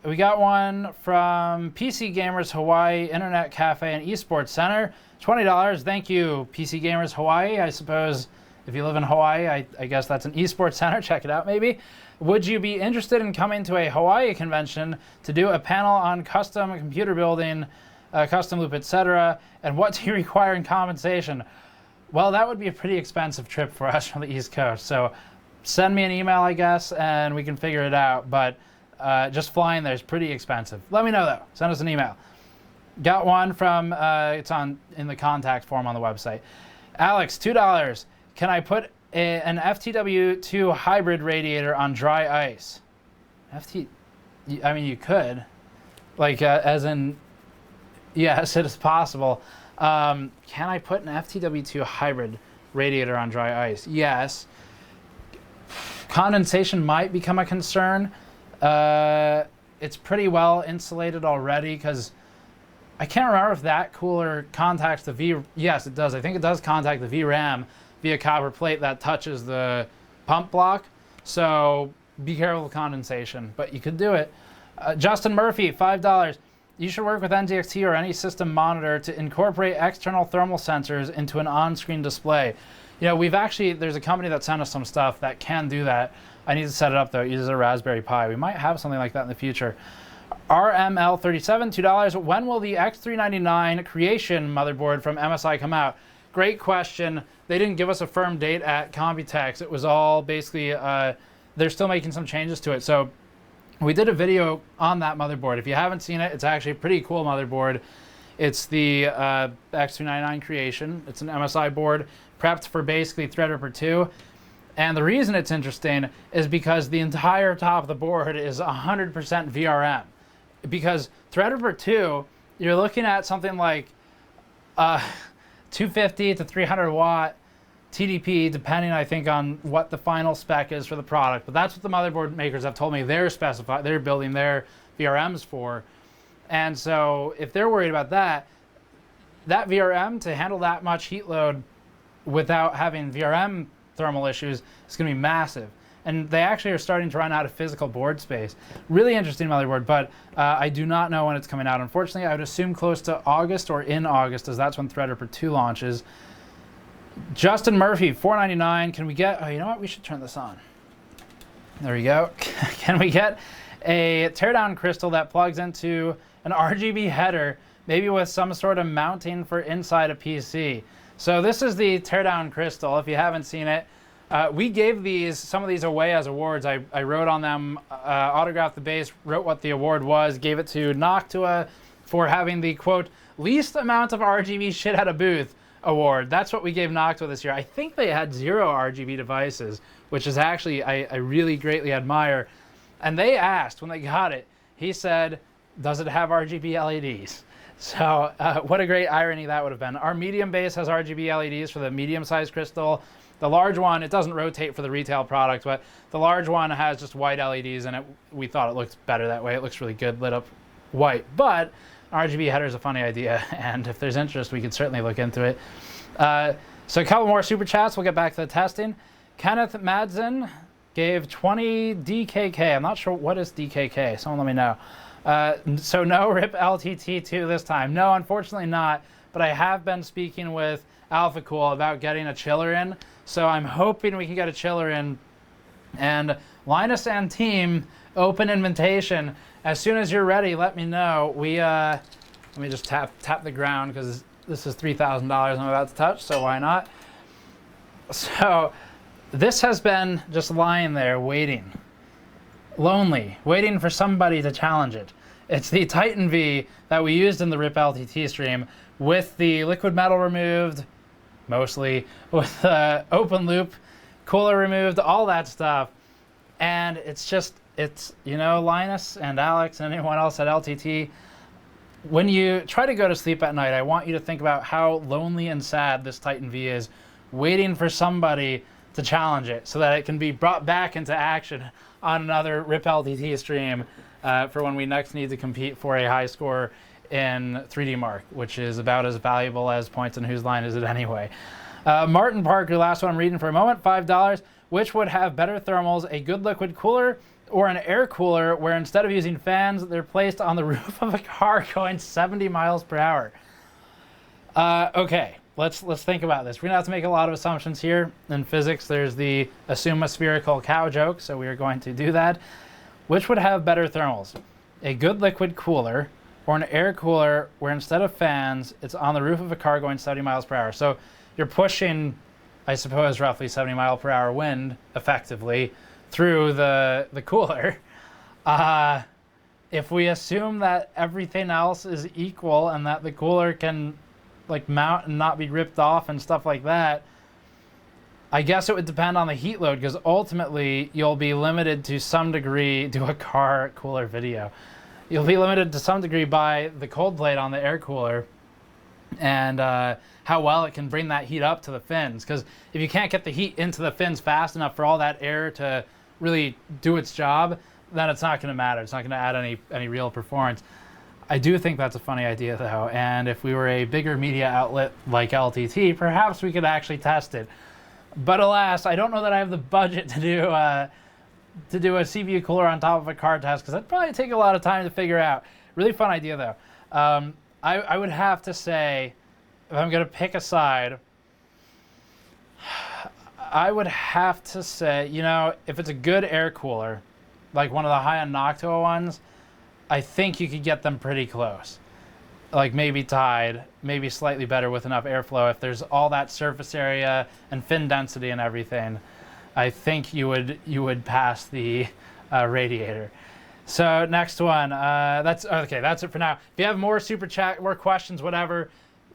We got one from PC Gamers Hawaii Internet Cafe and Esports Center. $20. Thank you, PC Gamers Hawaii. I suppose if you live in Hawaii, I guess that's an esports center. Check it out, maybe. Would you be interested in coming to a Hawaii convention to do a panel on custom computer building, custom loop, etc., and what do you require in compensation? Well, that would be a pretty expensive trip for us from the East Coast. So send me an email, I guess, and we can figure it out. But just flying there is pretty expensive. Let me know, though. Send us an email. Got one from, it's in the contact form on the website. Alex, $2. Can I put an FTW2 hybrid radiator on dry ice? I mean, you could. Like, as in, yes, it is possible. Can I put an FTW2 hybrid radiator on dry ice? Yes. Condensation might become a concern. It's pretty well insulated already because I can't remember if that cooler contacts the V. Yes, it does. I think it does contact the VRAM via copper plate that touches the pump block. So be careful with condensation, but you could do it. Justin Murphy, $5. You should work with NZXT or any system monitor to incorporate external thermal sensors into an on-screen display. You know, there's a company that sent us some stuff that can do that. I need to set it up though. It uses a Raspberry Pi. We might have something like that in the future. RML37, $2. When will the X399 Creation motherboard from MSI come out? Great question. They didn't give us a firm date at Computex. It was all basically, they're still making some changes to it. So we did a video on that motherboard. If you haven't seen it, it's actually a pretty cool motherboard. It's the X399 Creation. It's an MSI board prepped for basically Threadripper 2. And the reason it's interesting is because the entire top of the board is 100% VRM. Because Threadripper 2, you're looking at something like 250 to 300 watt TDP, depending, I think, on what the final spec is for the product. But that's what the motherboard makers have told me they're building their VRMs for. And so if they're worried about that VRM to handle that much heat load without having VRM thermal issues is going to be massive. And they actually are starting to run out of physical board space. Really interesting motherboard, but I do not know when it's coming out. Unfortunately, I would assume close to August or in August, as that's when Threadripper 2 launches. Justin Murphy, $4.99. Can we get, oh, you know what? We should turn this on. There we go. Can we get a teardown crystal that plugs into an RGB header, maybe with some sort of mounting for inside a PC? So this is the teardown crystal. If you haven't seen it, we gave some of these away as awards. I wrote on them, autographed the base, wrote what the award was, gave it to Noctua for having the, quote, least amount of RGB shit at a booth award. That's what we gave Noctua this year. I think they had 0 RGB devices, which is actually, I really greatly admire. And they asked when they got it, he said, does it have RGB LEDs? So what a great irony that would have been. Our medium base has RGB LEDs for the medium-sized crystal. The large one, it doesn't rotate for the retail product, but the large one has just white LEDs in it. We thought it looked better that way. It looks really good lit up white. But RGB header is a funny idea, and if there's interest, we could certainly look into it. So a couple more super chats. We'll get back to the testing. Kenneth Madsen gave 20 DKK. I'm not sure what is DKK. Someone let me know. So no RIP LTT2 this time. No, unfortunately not. But I have been speaking with AlphaCool about getting a chiller in. So I'm hoping we can get a chiller in. And Linus and team, open invitation. As soon as you're ready, let me know. Let me just tap the ground because this is $3,000 I'm about to touch, so why not? So this has been just lying there waiting. Lonely, waiting for somebody to challenge it. It's the Titan V that we used in the RIP LTT stream with the liquid metal removed, mostly, with open loop, cooler removed, all that stuff. And it's, you know, Linus and Alex and anyone else at LTT, when you try to go to sleep at night, I want you to think about how lonely and sad this Titan V is, waiting for somebody to challenge it so that it can be brought back into action on another RIP LTT stream for when we next need to compete for a high score in 3D Mark, which is about as valuable as points in Whose Line Is It Anyway. Martin Parker, last one I'm reading for a moment, $5. Which would have better thermals, a good liquid cooler or an air cooler where instead of using fans, they're placed on the roof of a car going 70 miles per hour? Okay, let's think about this. We're gonna have to make a lot of assumptions here. In physics, there's the assume a spherical cow joke, so we are going to do that. Which would have better thermals? A good liquid cooler or an air cooler where instead of fans, it's on the roof of a car going 70 miles per hour. So you're pushing, I suppose, roughly 70 mile per hour wind effectively through the cooler. if we assume that everything else is equal and that the cooler can like mount and not be ripped off and stuff like that, I guess it would depend on the heat load, because ultimately you'll be limited to some degree, do a car cooler video. You'll be limited to some degree by the cold plate on the air cooler and how well it can bring that heat up to the fins. Because if you can't get the heat into the fins fast enough for all that air to really do its job, then it's not going to matter. It's not going to add any real performance. I do think that's a funny idea though, and if we were a bigger media outlet like LTT, perhaps we could actually test it. But alas, I don't know that I have the budget to do a CPU cooler on top of a car test, because that'd probably take a lot of time to figure out. Really fun idea though. I would have to say, if I'm going to pick a side, I would have to say, you know, if it's a good air cooler, like one of the high-end Noctua ones, I think you could get them pretty close. Like maybe tied, maybe slightly better with enough airflow. If there's all that surface area and fin density and everything, I think you would pass the radiator. So next one, that's okay. That's it for now. If you have more super chat, more questions, whatever,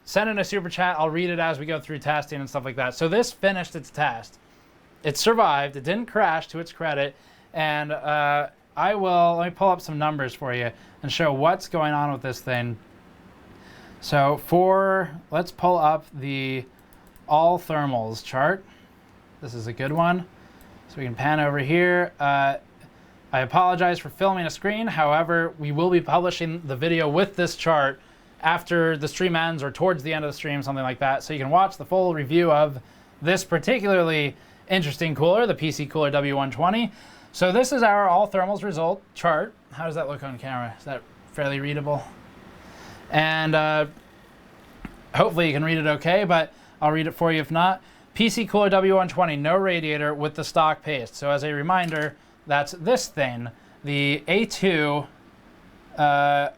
send in a super chat. I'll read it as we go through testing and stuff like that. So this finished its test. It survived. It didn't crash, to its credit. And let me pull up some numbers for you and show what's going on with this thing. So let's pull up the all thermals chart. This is a good one. So we can pan over here. I apologize for filming a screen. However, we will be publishing the video with this chart after the stream ends or towards the end of the stream, something like that. So you can watch the full review of this particularly interesting cooler, the PC Cooler W120. So this is our all thermals result chart. How does that look on camera? Is that fairly readable? And hopefully you can read it okay, but I'll read it for you if not. PC Cooler W120, no radiator with the stock paste. So as a reminder, that's this thing, the A2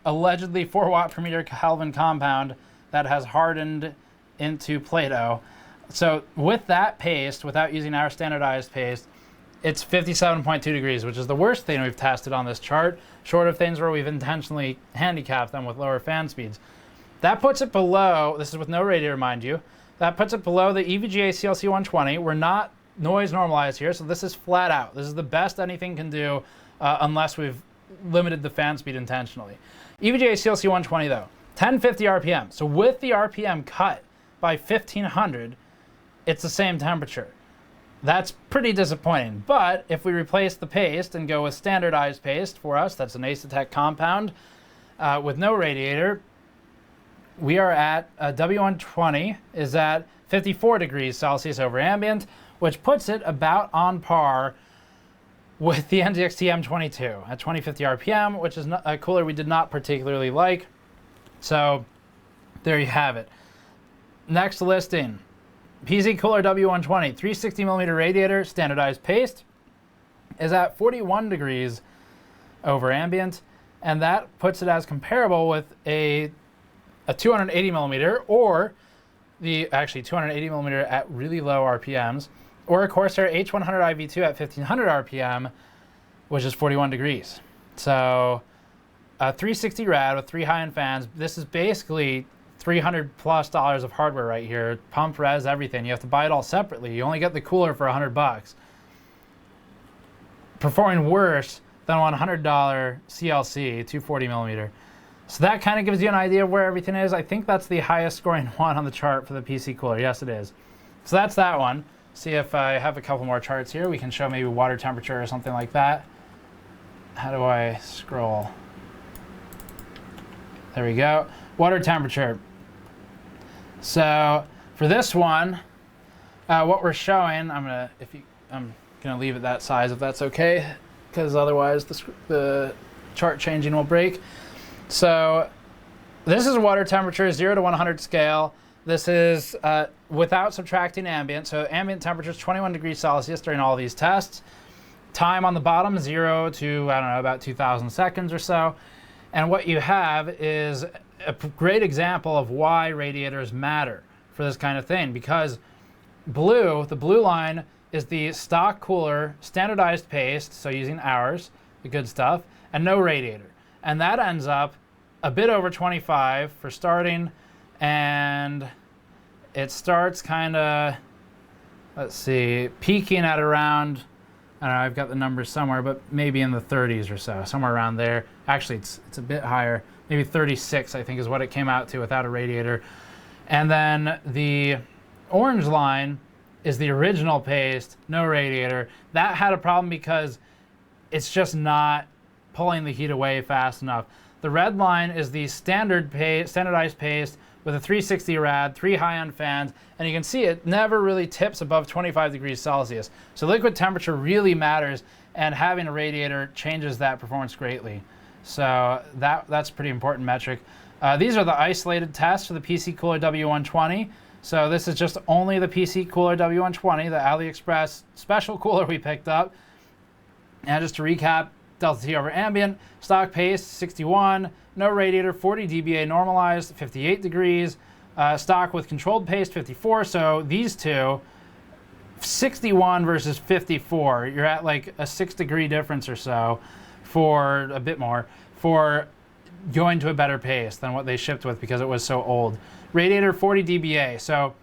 allegedly 4 watt per meter Kelvin compound that has hardened into Play-Doh. So with that paste, without using our standardized paste, it's 57.2 degrees, which is the worst thing we've tested on this chart, short of things where we've intentionally handicapped them with lower fan speeds. That puts it below, this is with no radiator, mind you, that puts it below the EVGA CLC 120. We're not noise normalized here, so this is flat out. This is the best anything can do unless we've limited the fan speed intentionally. EVGA CLC 120 though, 1050 RPM. So with the RPM cut by 1500, it's the same temperature. That's pretty disappointing, but if we replace the paste and go with standardized paste for us, that's an Asetek compound with no radiator, we are at W120 is at 54 degrees Celsius over ambient, which puts it about on par with the NZXT M22 at 2050 RPM, which is a cooler we did not particularly like. So there you have it. Next listing. PC Cooler W120, 360mm radiator, standardized paste, is at 41 degrees over ambient, and that puts it as comparable with a 280mm, or actually 280mm at really low RPMs, or a Corsair H100 IV2 at 1500 RPM, which is 41 degrees. So a 360 rad with 3 high-end fans. This is basically $300+ of hardware right here, pump, res, everything. You have to buy it all separately. You only get the cooler for $100. Performing worse than a $100 CLC 240mm. So that kind of gives you an idea of where everything is. I think that's the highest scoring one on the chart for the PC cooler. Yes, it is. So that's that one. See if I have a couple more charts here. We can show maybe water temperature or something like that. How do I scroll? There we go. Water temperature. So for this one, what we're showing, I'm gonna leave it that size if that's okay, because otherwise the chart changing will break. So this is water temperature, 0 to 100 scale. This is without subtracting ambient. So ambient temperature is 21 degrees Celsius during all these tests. Time on the bottom, 0 to, I don't know, about 2,000 seconds or so. And what you have is a great example of why radiators matter for this kind of thing, because the blue line is the stock cooler, standardized paste, so using ours, the good stuff, and no radiator. and that ends up a bit over 25 for starting, and it starts kind of, let's see, peaking at around, I don't know, I've got the numbers somewhere, but maybe in the 30s or so, somewhere around there. Actually, it's a bit higher, maybe 36, I think is what it came out to without a radiator. And then the orange line is the original paste, no radiator. That had a problem because it's just not pulling the heat away fast enough. The red line is the standardized paste with a 360 rad, 3 high-end fans, and you can see it never really tips above 25 degrees Celsius. So liquid temperature really matters, and having a radiator changes that performance greatly. So that's a pretty important metric. These are the isolated tests for the PC Cooler W120. So this is just only the PC Cooler W120, the AliExpress special cooler we picked up. And just to recap, delta T over ambient, stock paste 61, no radiator 40 dBA normalized 58 degrees, stock with controlled paste 54. So these two, 61 versus 54, you're at like a 6 degree difference or so, for a bit more, for going to a better paste than what they shipped with because it was so old. Radiator 40 dBA, so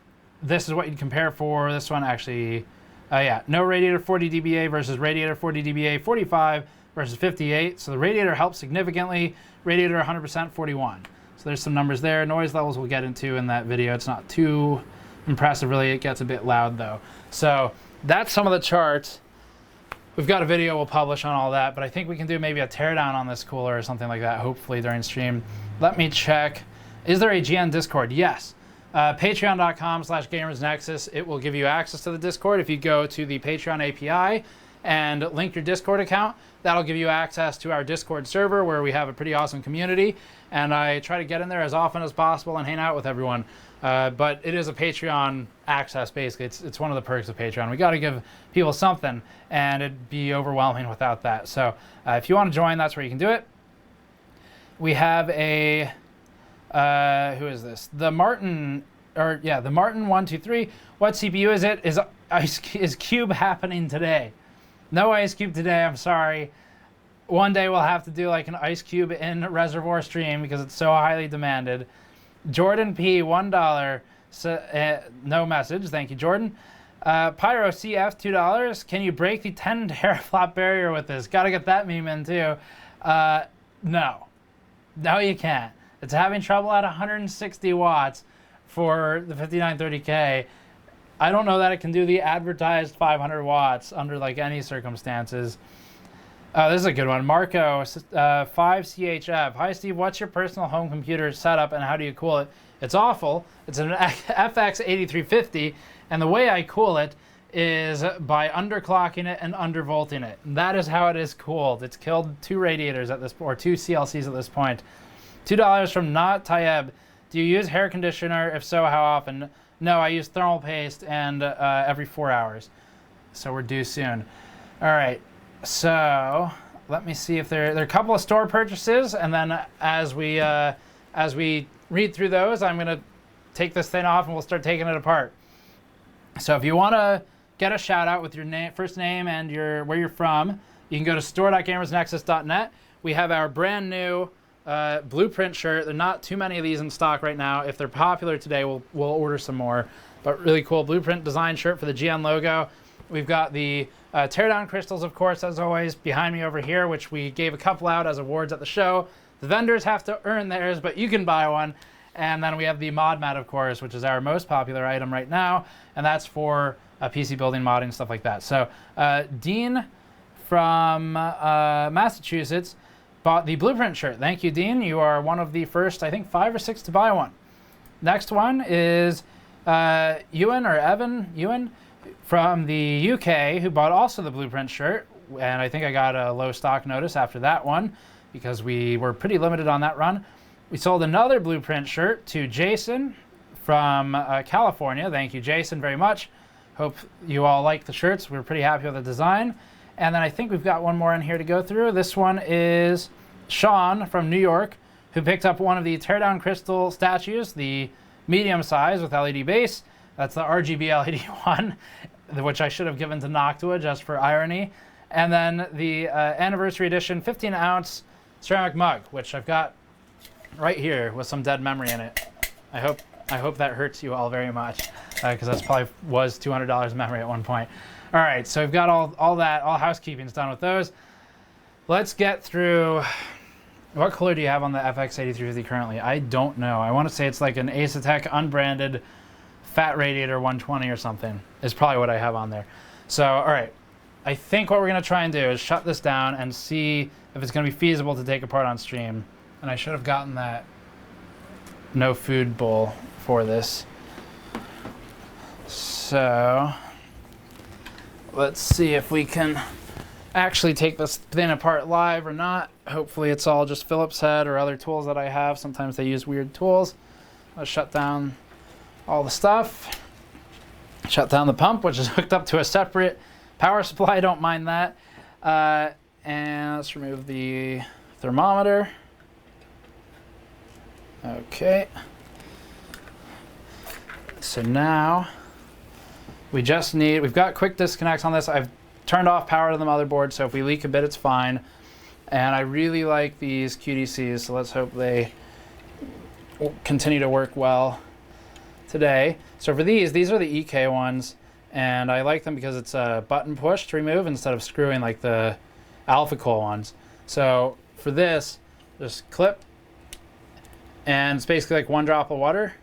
this is what you'd compare for this one actually. Yeah, no radiator 40 dBA versus radiator 40 dBA 45 versus 58. So the radiator helps significantly. Radiator 100% 41. So there's some numbers there. Noise levels we'll get into in that video. It's not too impressive really. It gets a bit loud though. So that's some of the charts. We've got a video we'll publish on all that, but I think we can do maybe a teardown on this cooler or something like that, hopefully during stream. Let me check. Is there a GN Discord? Yes. Patreon.com/GamersNexus. It will give you access to the Discord. If you go to the Patreon API and link your Discord account, that'll give you access to our Discord server where we have a pretty awesome community. And I try to get in there as often as possible and hang out with everyone. But it is a Patreon access, basically. It's one of the perks of Patreon. We got to give people something, and it'd be overwhelming without that. So if you want to join, that's where you can do it. We have a... who is this? The Martin, the Martin 123. What CPU is it? Is Cube happening today? No Ice Cube today, I'm sorry. One day we'll have to do like an Ice Cube in Reservoir stream because it's so highly demanded. Jordan P, $1. So, no message, thank you, Jordan. Pyro CF, $2. Can you break the 10 teraflop barrier with this? Gotta get that meme in too. No, you can't. It's having trouble at 160 watts for the 5930K. I don't know that it can do the advertised 500 watts under like any circumstances. This is a good one. Marco, 5CHF. Hi, Steve. What's your personal home computer setup and how do you cool it? It's awful. It's an FX8350, and the way I cool it is by underclocking it and undervolting it. And that is how it is cooled. It's killed 2 radiators at this point, or 2 CLCs at this point. $2 from Not Tayeb. Do you use hair conditioner? If so, how often? No, I use thermal paste and every 4 hours. So we're due soon. All right. So let me see if there are a couple of store purchases, and then as we read through those, I'm gonna take this thing off and we'll start taking it apart. So if you want to get a shout out with your first name and where you're from, you can go to store.gamersnexus.net. We have our brand new blueprint shirt. There are not too many of these in stock right now. If they're popular today, we'll order some more. But really cool blueprint design shirt for the GN logo. We've got the teardown crystals, of course, as always, behind me over here, which we gave a couple out as awards at the show. The vendors have to earn theirs, but you can buy one. And then we have the mod mat, of course, which is our most popular item right now, and that's for PC building, modding, stuff like that. So Dean from Massachusetts bought the blueprint shirt. Thank you, Dean. You are one of the first, I think, 5 or 6 to buy one. Next one is Ewan from the UK, who bought also the blueprint shirt, and I think I got a low stock notice after that one because we were pretty limited on that run. We sold another blueprint shirt to Jason from California. Thank you, Jason, very much. Hope you all like the shirts. We're pretty happy with the design. And then I think we've got one more in here to go through. This one is Sean from New York, who picked up one of the teardown crystal statues, the medium size with LED base. That's the RGB LED one, which I should have given to Noctua just for irony. And then the anniversary edition 15-ounce ceramic mug, which I've got right here with some dead memory in it. I hope that hurts you all very much, because that's probably was $200 memory at one point. All right, so we've got all housekeeping's done with those. Let's get through. What cooler do you have on the FX8350 currently? I don't know. I want to say it's like an Asetek unbranded fat radiator 120 or something is probably what I have on there. So, all right. I think what we're going to try and do is shut this down and see if it's going to be feasible to take apart on stream. And I should have gotten that no food bowl for this. So, let's see if we can actually take this thing apart live or not. Hopefully it's all just Phillips head or other tools that I have. Sometimes they use weird tools. Let's shut down all the stuff. Shut down the pump, which is hooked up to a separate power supply. Don't mind that. And let's remove the thermometer. Okay. So now we've got quick disconnects on this. I've turned off power to the motherboard, so if we leak a bit, it's fine. And I really like these QDCs, so let's hope they continue to work well today. So for these are the EK ones, and I like them because it's a button push to remove instead of screwing like the Alpha Coil ones. So for this, just clip, and it's basically like one drop of water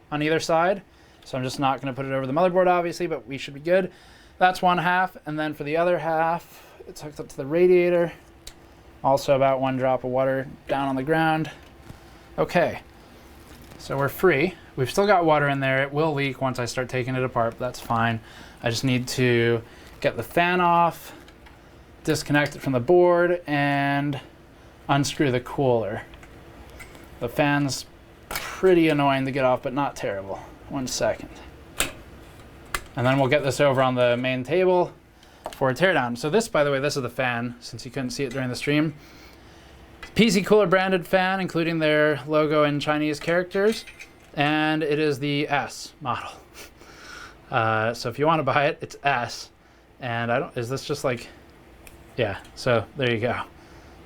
on either side. So I'm just not going to put it over the motherboard, obviously, but we should be good. That's one half, and then for the other half, it's hooked up to the radiator. Also about one drop of water down on the ground. Okay, so we're free. We've still got water in there. It will leak once I start taking it apart, but that's fine. I just need to get the fan off, disconnect it from the board, and unscrew the cooler. The fan's pretty annoying to get off, but not terrible. 1 second. And then we'll get this over on the main table for a teardown. So this, by the way, this is the fan, since you couldn't see it during the stream. PC Cooler branded fan, including their logo in Chinese characters. And it is the S model. So if you want to buy it, it's S. And is this just like, yeah, so there you go.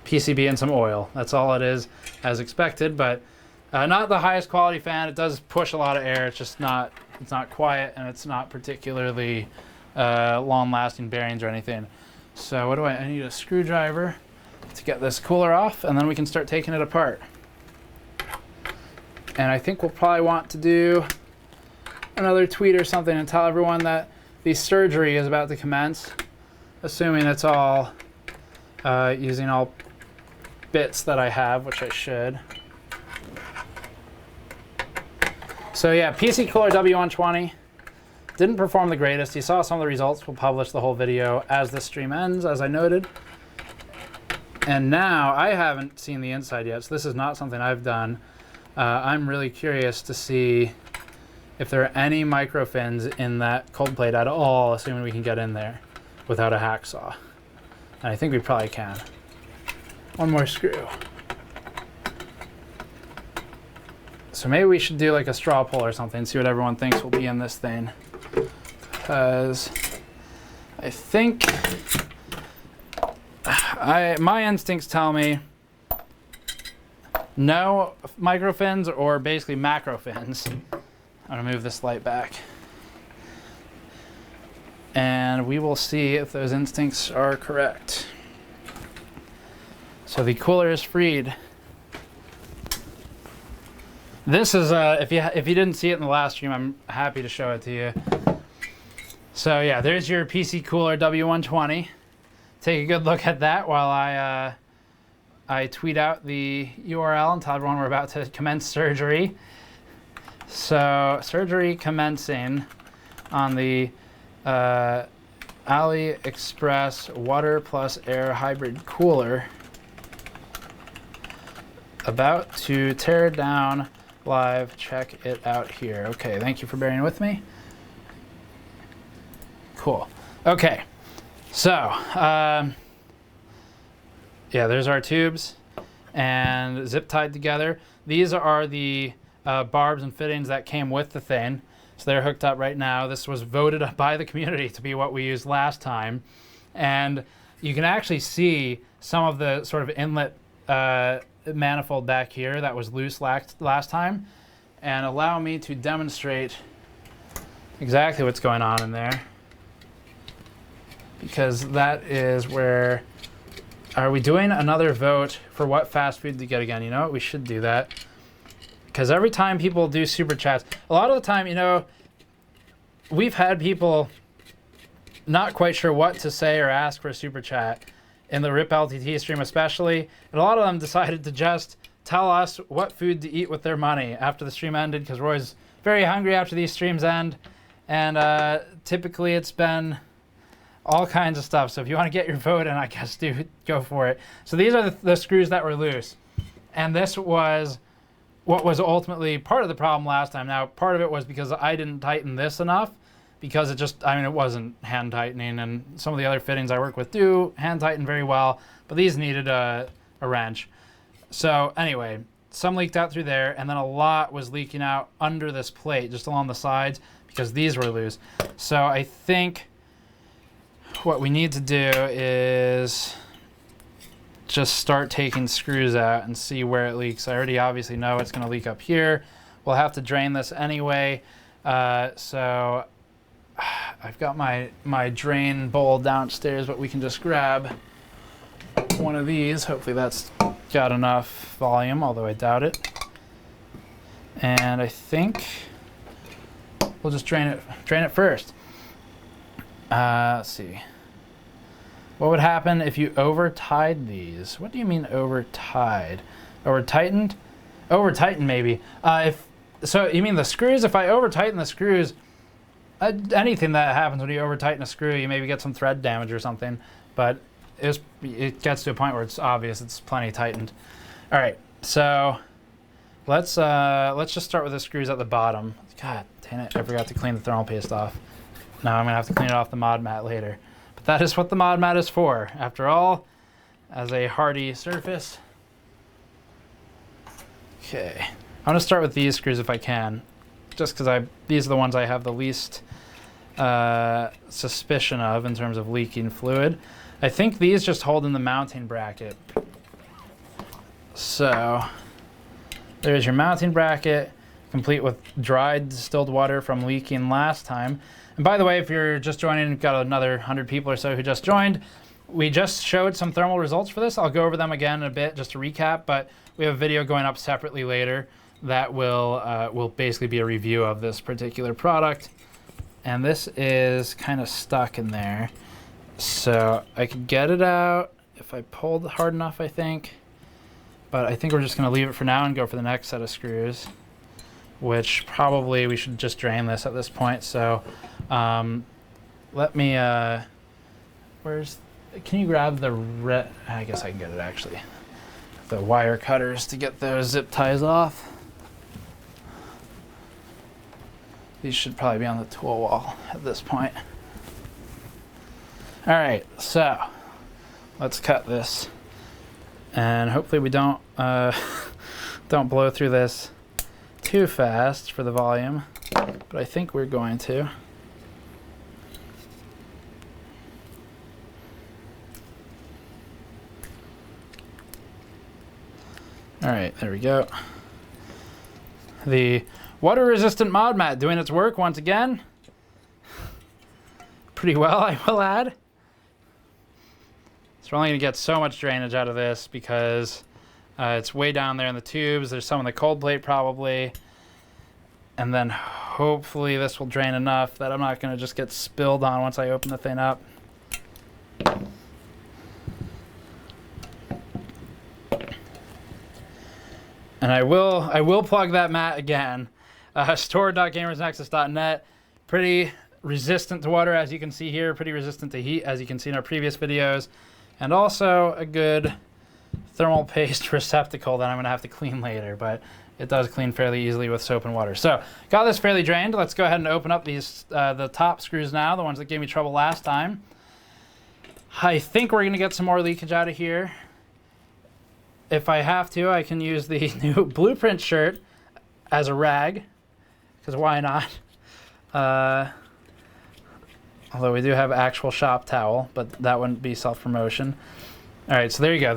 PCB and some oil. That's all it is, as expected, but not the highest quality fan. It does push a lot of air. It's just not, it's not quiet, and it's not particularly long-lasting bearings or anything. So what do I need a screwdriver to get this cooler off, and then we can start taking it apart. And I think we'll probably want to do another tweet or something and tell everyone that the surgery is about to commence, assuming it's all using all bits that I have, which I should. So yeah, PC Cooler W120 didn't perform the greatest. You saw some of the results. We'll publish the whole video as this stream ends, as I noted. And now I haven't seen the inside yet, so this is not something I've done. I'm really curious to see if there are any micro fins in that cold plate at all, assuming we can get in there without a hacksaw. And I think we probably can. One more screw. So maybe we should do like a straw pull or something, see what everyone thinks will be in this thing. Because I think my instincts tell me no micro fins or basically macro fins. I'm gonna move this light back. And we will see if those instincts are correct. So the cooler is freed. This is, if you didn't see it in the last stream, I'm happy to show it to you. So yeah, there's your PC Cooler W120. Take a good look at that while I tweet out the URL and tell everyone we're about to commence surgery. So surgery commencing on the AliExpress water plus air hybrid cooler. About to tear down live. Check it out here. Okay, thank you for bearing with me. Cool. Okay, so yeah, there's our tubes and zip tied together. These are the barbs and fittings that came with the thing. So they're hooked up right now. This was voted by the community to be what we used last time. And you can actually see some of the sort of inlet manifold back here that was loose last time, and allow me to demonstrate exactly what's going on in there, because that is where... Are we doing another vote for what fast food to get again? You know what? We should do that. Because every time people do super chats, a lot of the time, you know, we've had people not quite sure what to say or ask for a super chat in the RIP LTT stream especially. And a lot of them decided to just tell us what food to eat with their money after the stream ended, because we're always very hungry after these streams end. And typically it's been all kinds of stuff. So if you want to get your vote in, I guess go for it. So these are the screws that were loose. And this was what was ultimately part of the problem last time. Now, part of it was because I didn't tighten this enough, because it just, I mean, it wasn't hand tightening, and some of the other fittings I work with do hand tighten very well, but these needed a wrench. So anyway, some leaked out through there, and then a lot was leaking out under this plate, just along the sides, because these were loose. So I think what we need to do is just start taking screws out and see where it leaks. I already obviously know it's going to leak up here. We'll have to drain this anyway. So I've got my drain bowl downstairs, but we can just grab one of these. Hopefully that's got enough volume, although I doubt it. And I think we'll just drain it first. Let's see. What would happen if you over-tied these? What do you mean over-tied? Over-tightened? Over-tightened, maybe. So you mean the screws? If I over-tighten the screws, anything that happens when you over-tighten a screw, you maybe get some thread damage or something. But it gets to a point where it's obvious it's plenty tightened. All right, so let's just start with the screws at the bottom. God dang it, I forgot to clean the thermal paste off. Now I'm going to have to clean it off the mod mat later. That is what the mod mat is for, after all, as a hardy surface. Okay, I'm gonna start with these screws if I can, just because these are the ones I have the least suspicion of in terms of leaking fluid. I think these just hold in the mounting bracket. So there's your mounting bracket, complete with dried distilled water from leaking last time. And by the way, if you're just joining, we've got another 100 people or so who just joined. We just showed some thermal results for this. I'll go over them again in a bit just to recap, but we have a video going up separately later that will basically be a review of this particular product. And this is kind of stuck in there. So I could get it out if I pulled hard enough, I think. But I think we're just going to leave it for now and go for the next set of screws, which probably we should just drain this at this point. So let me, can you grab the I guess I can get it actually. The wire cutters to get those zip ties off. These should probably be on the tool wall at this point. All right, so let's cut this. And hopefully we don't blow through this too fast for the volume, but I think we're going to. All right, there we go. The water-resistant mod mat doing its work once again. Pretty well, I will add. So we're only going to get so much drainage out of this because it's way down there in the tubes. There's some in the cold plate probably. And then hopefully this will drain enough that I'm not going to just get spilled on once I open the thing up. And I will plug that mat again. Store.gamersnexus.net. Pretty resistant to water, as you can see here. Pretty resistant to heat, as you can see in our previous videos. And also a good thermal paste receptacle that I'm going to have to clean later. But it does clean fairly easily with soap and water. So got this fairly drained. Let's go ahead and open up these the top screws now, the ones that gave me trouble last time. I think we're going to get some more leakage out of here. If I have to, I can use the new Blueprint shirt as a rag, because why not? Although we do have actual shop towel, but that wouldn't be self-promotion. All right, so there you go.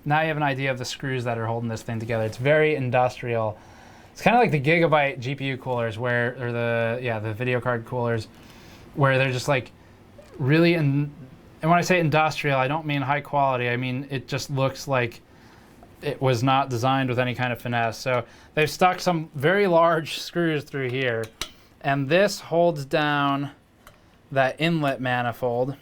Now you have an idea of the screws that are holding this thing together. It's very industrial. It's kind of like the Gigabyte GPU coolers, or the video card coolers, where they're just like really and when I say industrial, I don't mean high quality. I mean it just looks like it was not designed with any kind of finesse. So they've stuck some very large screws through here, and this holds down that inlet manifold,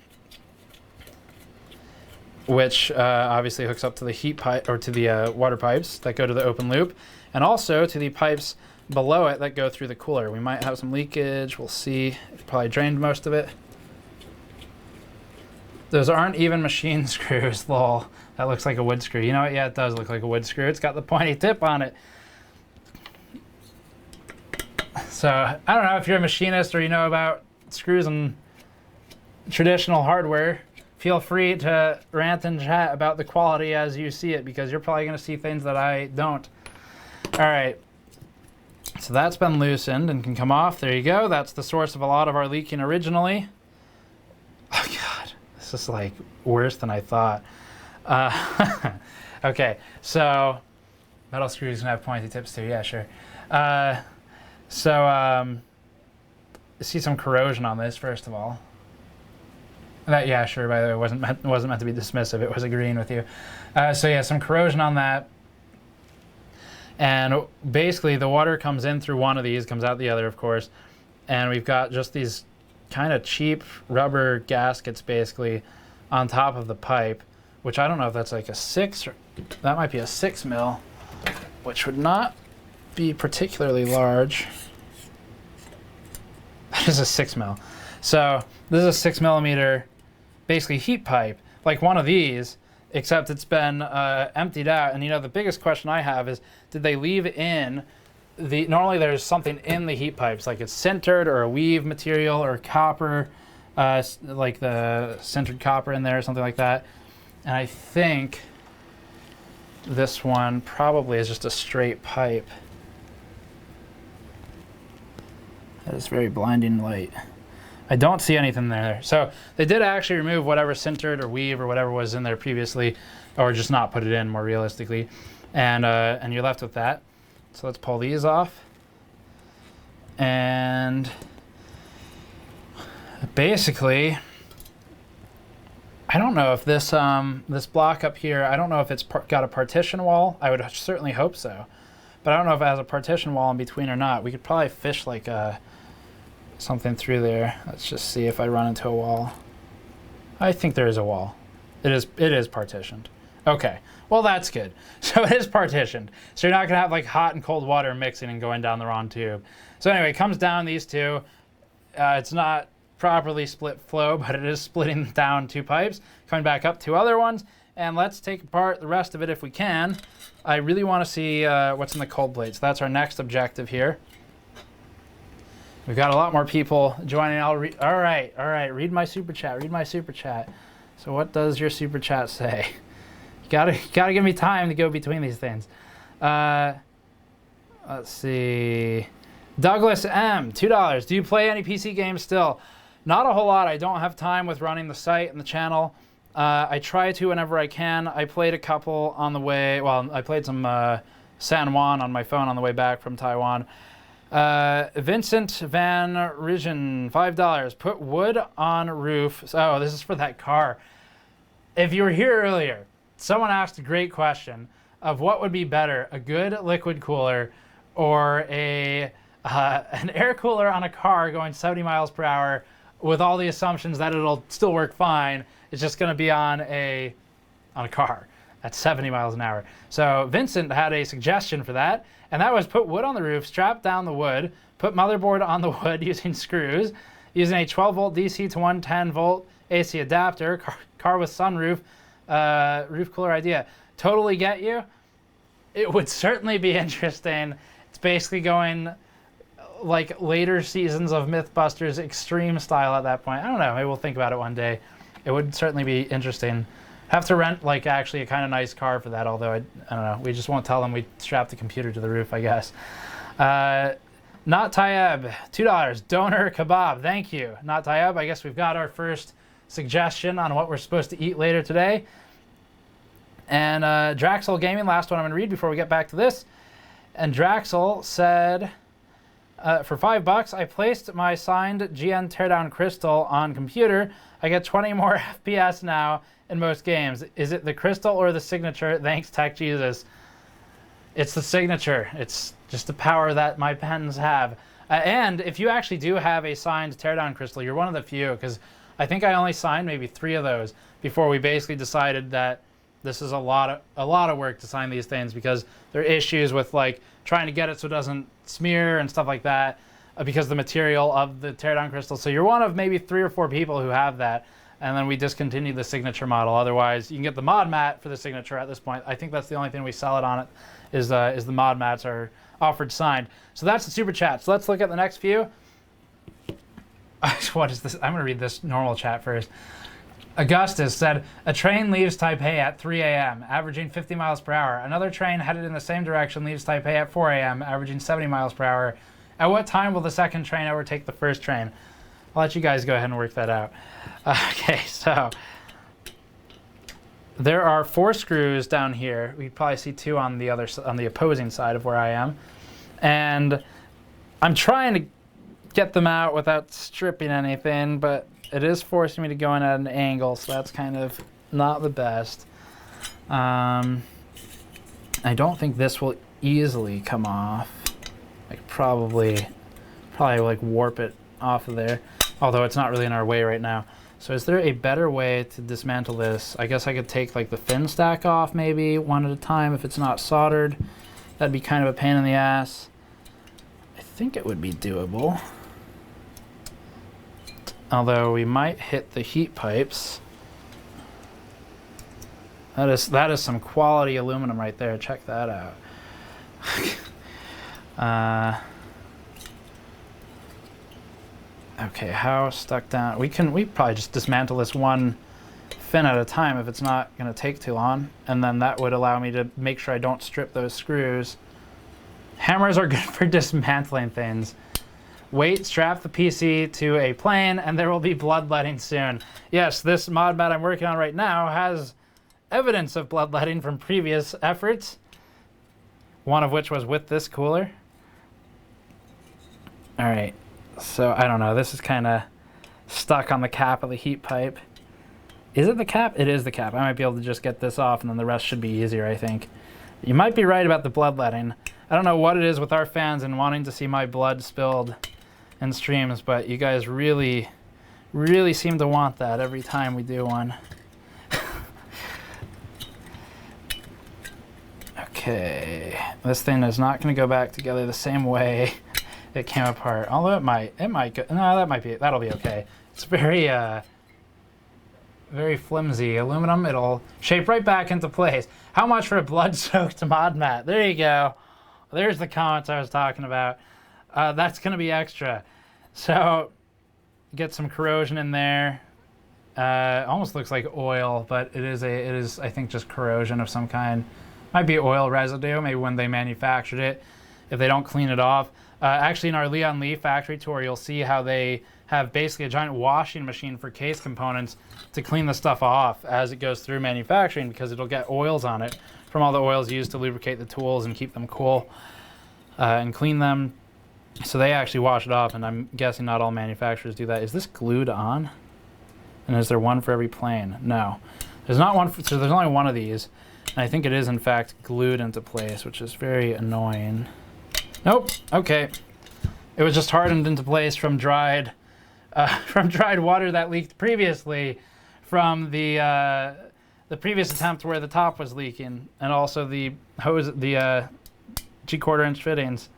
which obviously hooks up to the heat pipe, or to the water pipes that go to the open loop, and also to the pipes below it that go through the cooler. We might have some leakage. We'll see. It probably drained most of it. Those aren't even machine screws, lol. That looks like a wood screw. You know what? Yeah, it does look like a wood screw. It's got the pointy tip on it. So I don't know if you're a machinist or you know about screws and traditional hardware. Feel free to rant and chat about the quality as you see it, because you're probably going to see things that I don't. All right. So that's been loosened and can come off. There you go. That's the source of a lot of our leaking originally. Oh, God. This is like worse than I thought. Okay. So metal screws can have pointy tips too. Yeah, sure. See some corrosion on this, first of all. That, yeah, sure, by the way, wasn't meant to be dismissive. It was agreeing with you. So yeah, some corrosion on that. And basically the water comes in through one of these, comes out the other, of course. And we've got just these kind of cheap rubber gaskets basically on top of the pipe, which I don't know if that's like a 6 or that might be a 6 mil, which would not be particularly large. That is a 6 mil. So this is a 6 millimeter basically heat pipe, like one of these, except it's been emptied out. And you know, the biggest question I have is, did they leave in normally there's something in the heat pipes, like it's sintered or a weave material or copper, like the sintered copper in there or something like that. And I think this one probably is just a straight pipe. That is very blinding light. I don't see anything there. So they did actually remove whatever sintered or weave or whatever was in there previously, or just not put it in, more realistically. And you're left with that. So let's pull these off. And basically, I don't know if this this block up here, I don't know if it's got a partition wall. I would certainly hope so. But I don't know if it has a partition wall in between or not. We could probably fish like something through there. Let's just see if I run into a wall. I think there is a wall. It is partitioned. Okay, well that's good. So it is partitioned. So you're not gonna have like hot and cold water mixing and going down the wrong tube. So anyway, it comes down these two. It's not properly split flow, but it is splitting down 2 pipes, coming back up 2 other ones. And let's take apart the rest of it if we can. I really want to see what's in the cold plate. So that's our next objective here. We've got a lot more people joining. All right. Read my super chat. Read my super chat. So what does your super chat say? You gotta give me time to go between these things. Let's see. Douglas M, $2. Do you play any PC games still? Not a whole lot. I don't have time with running the site and the channel. I try to whenever I can. I played a couple on the way. Well, I played some San Juan on my phone on the way back from Taiwan. Vincent Van Rigen, $5. Put wood on roof. Oh, this is for that car. If you were here earlier, someone asked a great question of what would be better, a good liquid cooler or an air cooler on a car going 70 miles per hour with all the assumptions that it'll still work fine. It's just going to be on a car at 70 miles an hour. So Vincent had a suggestion for that, and that was put wood on the roof, strap down the wood, put motherboard on the wood using screws, using a 12-volt DC to 110-volt AC adapter, car with sunroof, roof cooler idea. Totally get you. It would certainly be interesting. It's basically going like later seasons of Mythbusters extreme style at that point. I don't know. Maybe we'll think about it one day. It would certainly be interesting. Have to rent like actually a kind of nice car for that, although I don't know. We just won't tell them we strapped the computer to the roof, I guess. Not Tayeb, $2. Donor kebab. Thank you. Not Tayeb. I guess we've got our first suggestion on what we're supposed to eat later today. And Draxel Gaming, last one I'm going to read before we get back to this. And Draxel said, for $5, I placed my signed GN teardown crystal on computer. I get 20 more FPS now in most games. Is it the crystal or the signature? Thanks, Tech Jesus. It's the signature. It's just the power that my pens have. And if you actually do have a signed teardown crystal, you're one of the few, because I think I only signed maybe 3 of those before we basically decided that this is a lot of work to sign these things, because there are issues with like trying to get it so it doesn't smear and stuff like that, because the material of the teardown crystal. So you're one of maybe 3 or 4 people who have that. And then we discontinued the signature model. Otherwise, you can get the mod mat for the signature at this point. I think that's the only thing we sell it on it, is the mod mats are offered signed. So that's the super chat. So let's look at the next few. What is this? I'm going to read this normal chat first. Augustus said, a train leaves Taipei at 3 a.m., averaging 50 miles per hour. Another train headed in the same direction leaves Taipei at 4 a.m., averaging 70 miles per hour. At what time will the second train overtake the first train? I'll let you guys go ahead and work that out. Okay, so there are 4 screws down here. We probably see 2 on the opposing side of where I am. And I'm trying to get them out without stripping anything, but it is forcing me to go in at an angle, so that's kind of not the best. I don't think this will easily come off. Like probably like warp it off of there, although it's not really in our way right now. So is there a better way to dismantle this? I guess I could take like the fin stack off maybe one at a time if it's not soldered. That'd be kind of a pain in the ass. I think it would be doable. Although we might hit the heat pipes. That is some quality aluminum right there. Check that out. Okay, how stuck down? We probably just dismantle this one fin at a time if it's not going to take too long, and then that would allow me to make sure I don't strip those screws. Hammers are good for dismantling things. Wait, strap the PC to a plane, and there will be bloodletting soon. Yes, this mod mat I'm working on right now has evidence of bloodletting from previous efforts, one of which was with this cooler. All right. So, I don't know, this is kind of stuck on the cap of the heat pipe. Is it the cap? It is the cap. I might be able to just get this off, and then the rest should be easier, I think. You might be right about the bloodletting. I don't know what it is with our fans and wanting to see my blood spilled in streams, but you guys really, really seem to want that every time we do one. Okay, this thing is not going to go back together the same way it came apart. Although it might go. No, that'll be okay. It's very very flimsy aluminum. It'll shape right back into place. How much for a blood-soaked mod mat? There you go. There's the comments I was talking about. That's gonna be extra. So get some corrosion in there. Almost looks like oil, but it is I think just corrosion of some kind. Might be oil residue. Maybe when they manufactured it, if they don't clean it off. Actually, in our Leon Lee factory tour, you'll see how they have basically a giant washing machine for case components to clean the stuff off as it goes through manufacturing, because it'll get oils on it from all the oils used to lubricate the tools and keep them cool and clean them. So they actually wash it off, and I'm guessing not all manufacturers do that. Is this glued on? And is there one for every plane? No. There's not one, so there's only one of these. And I think it is, in fact, glued into place, which is very annoying. Nope. Okay. It was just hardened into place from dried water that leaked previously from the previous attempt where the top was leaking, and also the hose, the G1/4" fittings.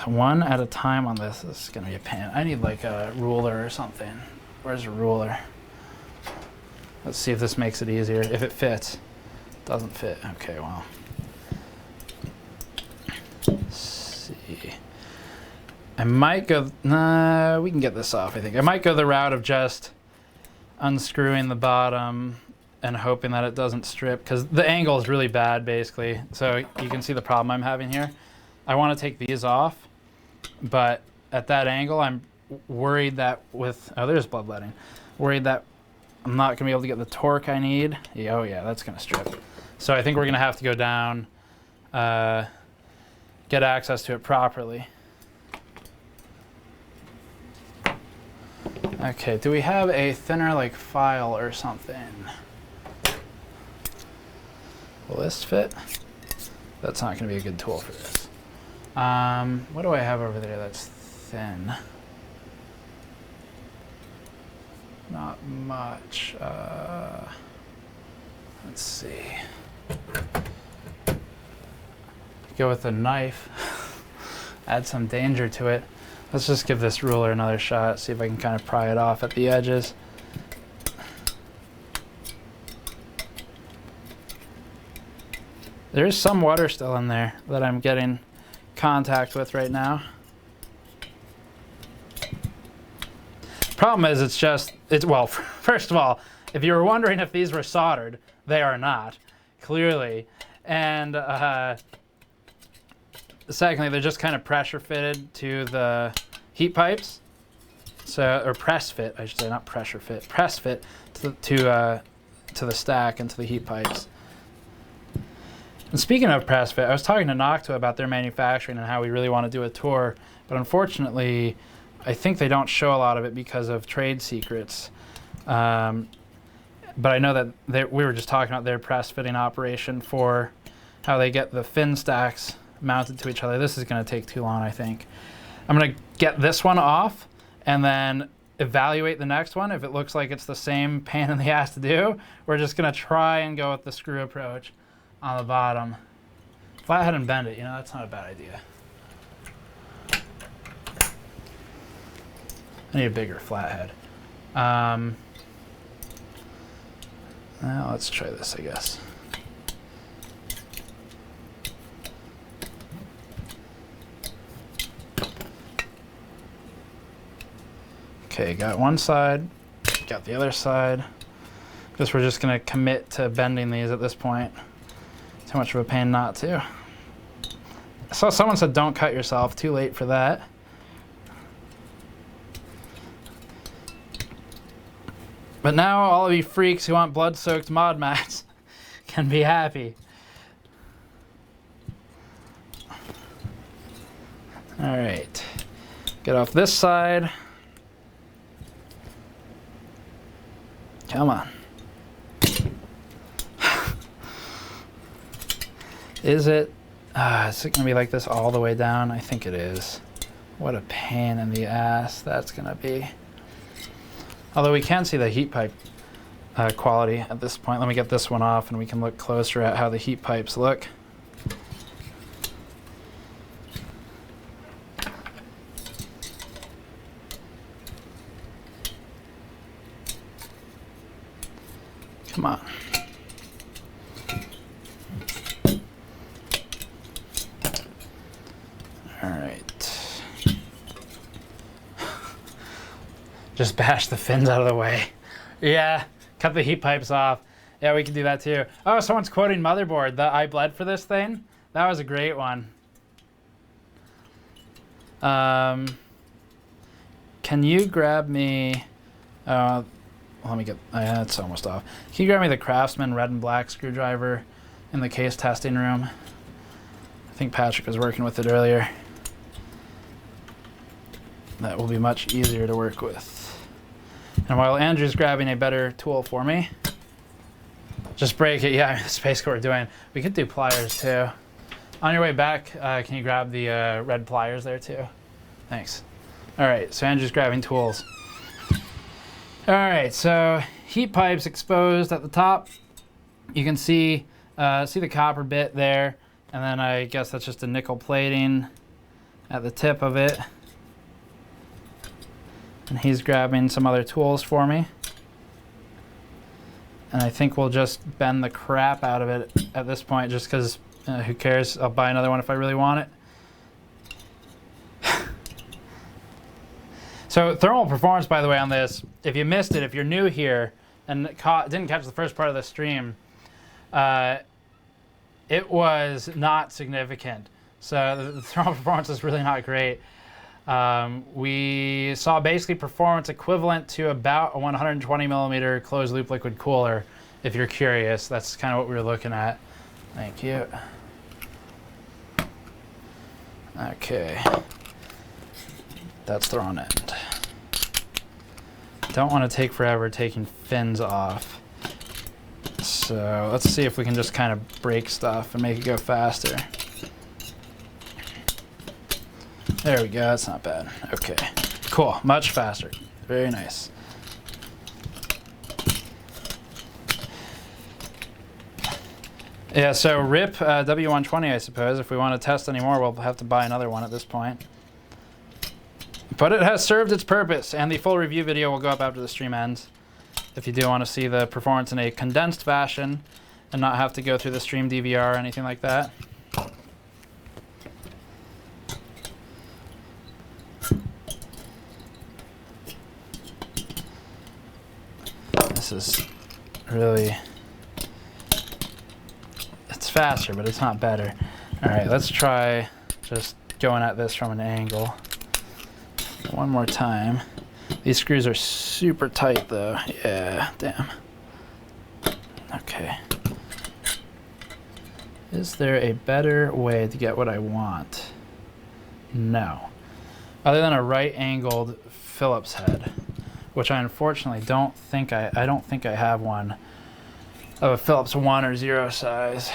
One at a time on this. This is gonna be a pain. I need like a ruler or something. Where's a ruler? Let's see if this makes it easier. If it fits. Doesn't fit. Okay, well. Let's see. I might go, nah, we can get this off, I think. I might go the route of just unscrewing the bottom and hoping that it doesn't strip, because the angle is really bad, basically. So you can see the problem I'm having here. I want to take these off, but at that angle, I'm worried that with, oh, there's bloodletting. Worried that I'm not gonna be able to get the torque I need. Yeah, oh yeah, that's gonna strip. So I think we're gonna have to go down, get access to it properly. Okay, do we have a thinner like file or something? Will this fit? That's not gonna be a good tool for this. What do I have over there that's thin? Not much. Let's see. Go with a knife. Add some danger to it. Let's just give this ruler another shot, see if I can kind of pry it off at the edges. There is some water still in there that I'm getting contact with right now. Problem is, well, first of all, if you were wondering if these were soldered, they are not, clearly. And secondly, they're just kind of pressure fitted to the heat pipes. So, or press fit, I should say, not pressure fit, press fit to the stack and to the heat pipes. And speaking of press fit, I was talking to Noctua about their manufacturing and how we really want to do a tour, but unfortunately, I think they don't show a lot of it because of trade secrets. But I know that we were just talking about their press fitting operation for how they get the fin stacks mounted to each other. This is going to take too long, I think. I'm going to get this one off and then evaluate the next one. If it looks like it's the same pain in the ass to do, we're just going to try and go with the screw approach on the bottom. Flathead and bend it, you know, that's not a bad idea. I need a bigger flathead. Now let's try this, I guess. Okay, got one side, got the other side. Guess we're just gonna commit to bending these at this point. Too much of a pain not to. I saw someone said don't cut yourself, too late for that. But now all of you freaks who want blood-soaked mod mats can be happy. All right, get off this side. Come on. Is it gonna be like this all the way down? I think it is. What a pain in the ass that's gonna be. Although we can see the heat pipe quality at this point. Let me get this one off and we can look closer at how the heat pipes look. Come on. All right. Just bash the fins out of the way. Yeah, cut the heat pipes off. Yeah, we can do that too. Oh, someone's quoting Motherboard. The I bled for this thing. That was a great one. Can you grab me... let me get... it's almost off. Can you grab me the Craftsman red and black screwdriver in the case testing room? I think Patrick was working with it earlier. That will be much easier to work with. And while Andrew's grabbing a better tool for me, just break it. Yeah, that's basically what we're doing. We could do pliers too. On your way back, can you grab the red pliers there too? Thanks. All right, so Andrew's grabbing tools. All right, so heat pipes exposed at the top. You can see the copper bit there, and then I guess that's just a nickel plating at the tip of it. And he's grabbing some other tools for me. And I think we'll just bend the crap out of it at this point, just because who cares? I'll buy another one if I really want it. So thermal performance, by the way, on this, if you missed it, if you're new here and didn't catch the first part of the stream, it was not significant. So the thermal performance is really not great. We saw basically performance equivalent to about a 120 millimeter closed loop liquid cooler. If you're curious, that's kind of what we were looking at. Thank you. Okay. That's the wrong end. Don't want to take forever taking fins off. So let's see if we can just kind of break stuff and make it go faster. There we go, that's not bad. Okay, cool, much faster. Very nice. Yeah, so RIP W120, I suppose. If we want to test any more, we'll have to buy another one at this point. But it has served its purpose, and the full review video will go up after the stream ends. If you do want to see the performance in a condensed fashion and not have to go through the stream DVR or anything like that. This is really, it's faster, but it's not better. All right, let's try just going at this from an angle. One more time. These screws are super tight though. Yeah, damn. Okay. Is there a better way to get what I want? No. Other than a right-angled Phillips head, which I unfortunately don't think I have one of a Phillips 1 or 0 size.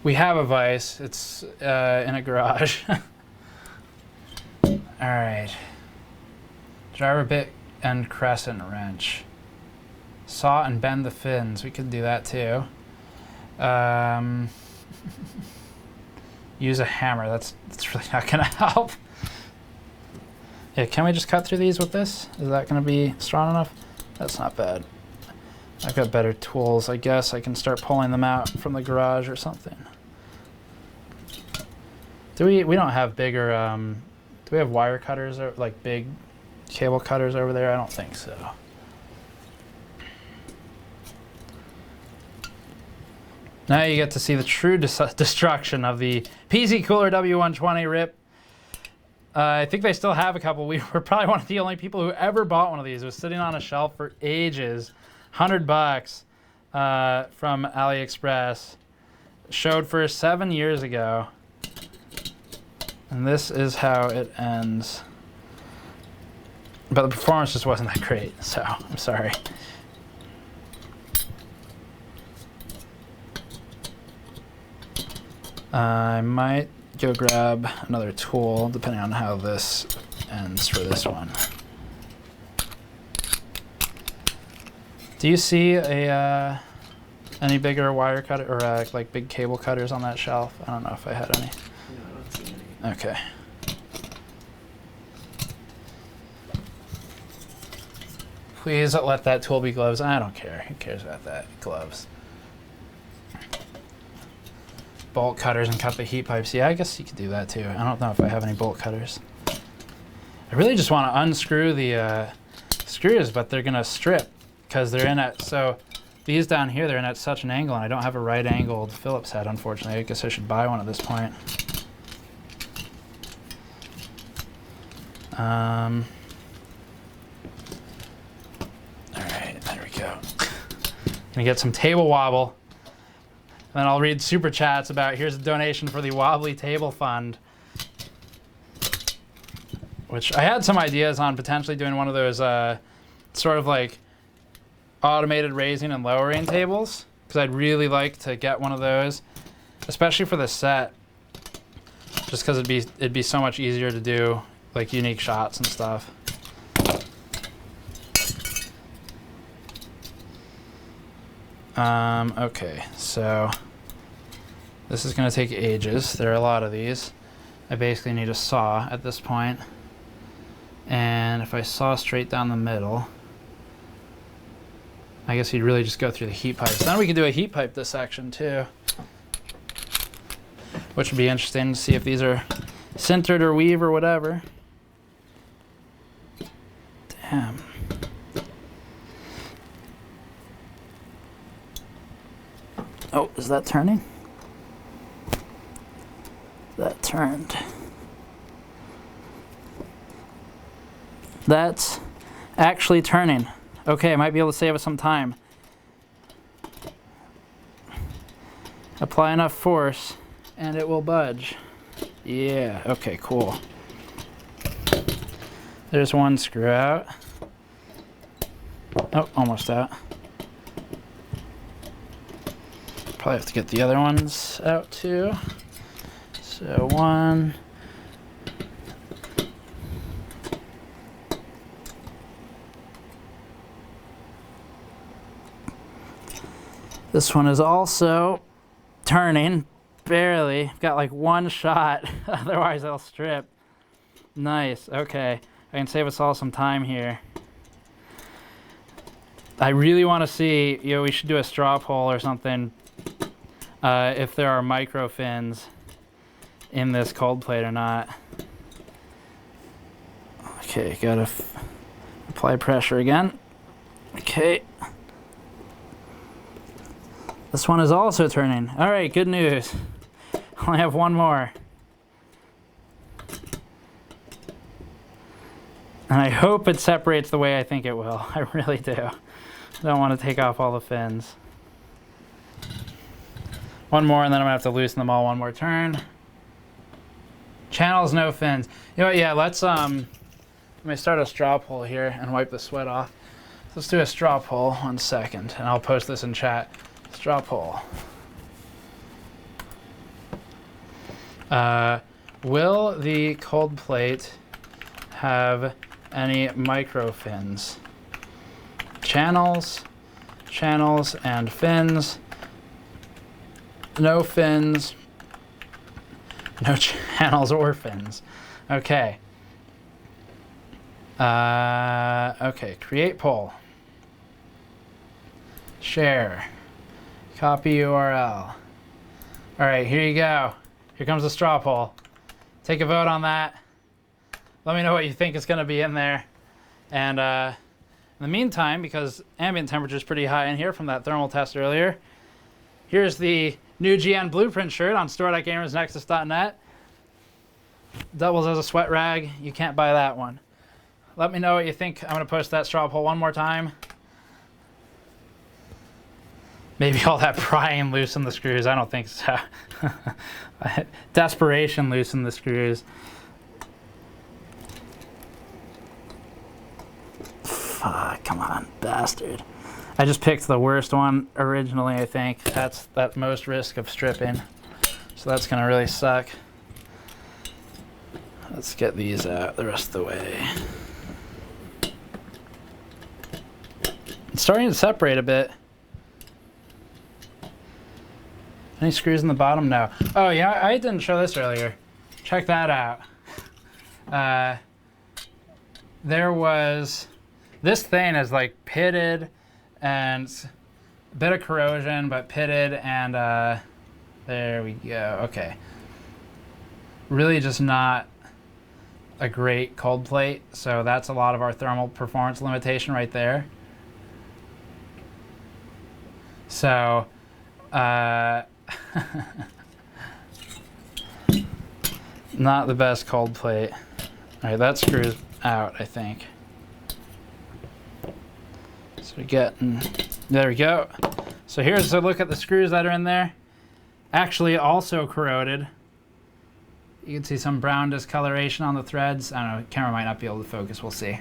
We have a vise. It's in a garage. All right. Driver bit and crescent wrench. Saw and bend the fins. We could do that too. Use a hammer. That's really not gonna help. Yeah, can we just cut through these with this? Is that gonna be strong enough? That's not bad. I've got better tools. I guess I can start pulling them out from the garage or something. Do we don't have bigger, do we have wire cutters or like big cable cutters over there? I don't think so. Now you get to see the true destruction of the pccooler W120 RIP. I think they still have a couple. We were probably one of the only people who ever bought one of these. It was sitting on a shelf for ages. $100 from AliExpress. Showed for 7 years ago. And this is how it ends. But the performance just wasn't that great, so I'm sorry. I might go grab another tool, depending on how this ends for this one. Do you see a any bigger wire cutter or like big cable cutters on that shelf? I don't know if I had any. No, I don't see any. Okay. Please let that tool be gloves. I don't care. Who cares about that? Gloves. Bolt cutters and cut the heat pipes. Yeah, I guess you could do that too. I don't know if I have any bolt cutters. I really just want to unscrew the screws, but they're going to strip because they're in at, so these down here, they're in at such an angle, and I don't have a right-angled Phillips head, unfortunately. I guess I should buy one at this point. All right, there we go. Gonna get some table wobble. And then I'll read super chats about here's a donation for the Wobbly Table Fund, which I had some ideas on potentially doing one of those sort of like automated raising and lowering tables, because I'd really like to get one of those, especially for the set, just because it'd be so much easier to do like unique shots and stuff. Okay, so this is going to take ages. There are a lot of these. I basically need a saw at this point. And if I saw straight down the middle, I guess you'd really just go through the heat pipes. Then we could do a heat pipe dissection too, which would be interesting to see if these are sintered or weave or whatever. Damn. Oh, is that turning? That turned. That's actually turning. Okay, I might be able to save us some time. Apply enough force and it will budge. Yeah, okay, cool. There's one screw out. Oh, almost out. Probably have to get the other ones out too. So one. This one is also turning, barely. Got like one shot, otherwise I'll strip. Nice, okay. I can save us all some time here. I really want to see, we should do a straw poll or something if there are micro fins in this cold plate or not. Okay, gotta apply pressure again. Okay. This one is also turning. All right, good news. Only have one more. And I hope it separates the way I think it will. I really do. I don't want to take off all the fins. One more, and then I'm gonna have to loosen them all one more turn. Channels, no fins. You know what, yeah, let me start a straw pull here and wipe the sweat off. Let's do a straw pull, 1 second, and I'll post this in chat. Straw pull. Will the cold plate have any micro fins? Channels, and fins. No fins. No channels or fins. Okay. Okay, create poll. Share. Copy URL. All right, here you go. Here comes the straw poll. Take a vote on that. Let me know what you think is going to be in there. And in the meantime, because ambient temperature is pretty high in here from that thermal test earlier, here's the new GN Blueprint shirt on store.gamersnexus.net. Doubles as a sweat rag. You can't buy that one. Let me know what you think. I'm going to post that straw poll one more time. Maybe all that prying loosened the screws. I don't think so. Desperation loosened the screws. Fuck, come on, bastard. I just picked the worst one originally, I think. That's that most risk of stripping. So that's gonna really suck. Let's get these out the rest of the way. It's starting to separate a bit. Any screws in the bottom? No. Oh yeah, I didn't show this earlier. Check that out. There was, this thing is like pitted and a bit of corrosion, but pitted, and there we go. Okay. Really just not a great cold plate, so that's a lot of our thermal performance limitation right there. So not the best cold plate. All right, that screws out, I think. So we get, there we go. So here's a look at the screws that are in there. Actually also corroded. You can see some brown discoloration on the threads. I don't know, the camera might not be able to focus, we'll see. We're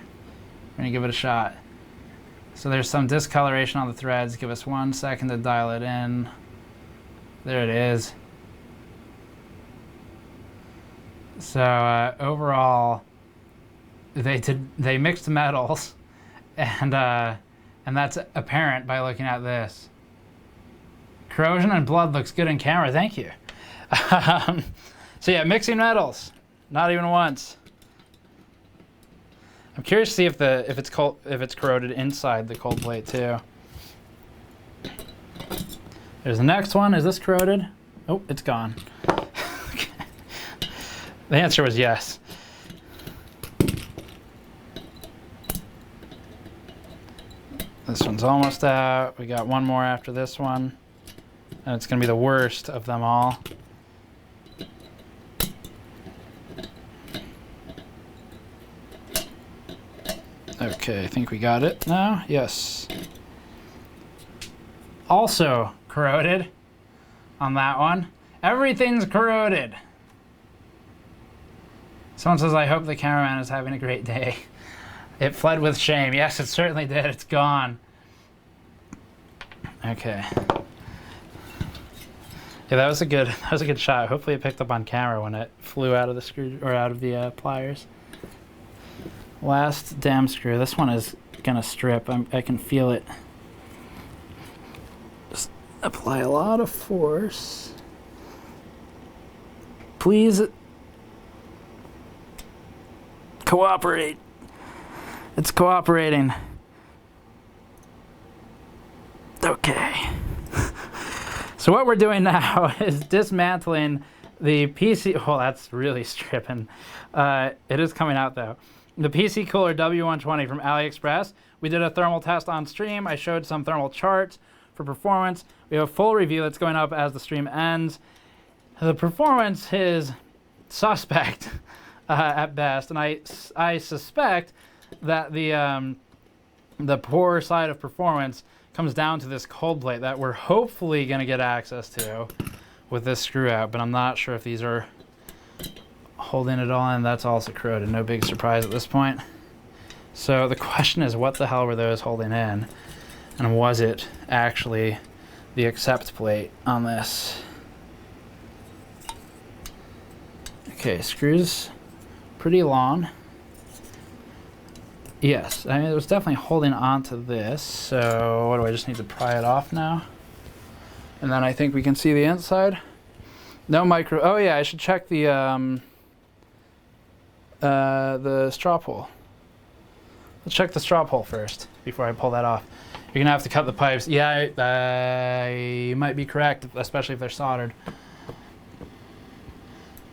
gonna give it a shot. So there's some discoloration on the threads. Give us 1 second to dial it in. There it is. So overall, they mixed metals, and that's apparent by looking at this. Corrosion and blood looks good in camera. Thank you. So yeah, mixing metals, not even once. I'm curious to see if it's corroded inside the cold plate too. There's the next one. Is this corroded? Oh, it's gone. Okay. The answer was yes. This one's almost out. We got one more after this one. And it's going to be the worst of them all. Okay, I think we got it now. Yes. Also corroded on that one. Everything's corroded. Someone says, I hope the cameraman is having a great day. It fled with shame. Yes, it certainly did. It's gone. Okay. Yeah, that was a good shot. Hopefully it picked up on camera when it flew out of the screw or out of the pliers. Last damn screw. This one is gonna strip. I can feel it. Just apply a lot of force. Please cooperate. It's cooperating. Okay. So what we're doing now is dismantling the PC. Oh, that's really stripping. It is coming out though. The PC Cooler W120 from AliExpress. We did a thermal test on stream. I showed some thermal charts for performance. We have a full review that's going up as the stream ends. The performance is suspect at best, and I suspect that the poor side of performance comes down to this cold plate that we're hopefully going to get access to with this screw out, but I'm not sure if these are holding it all in. That's also corroded. No big surprise at this point. So the question is, what the hell were those holding in? And was it actually the accept plate on this? Okay, screws pretty long. Yes, I mean, it was definitely holding on to this. So what do I just need to pry it off now? And then I think we can see the inside. No micro. Oh yeah, I should check the strop hole. Let's check the strop hole first before I pull that off. You're gonna have to cut the pipes. Yeah, you might be correct, especially if they're soldered.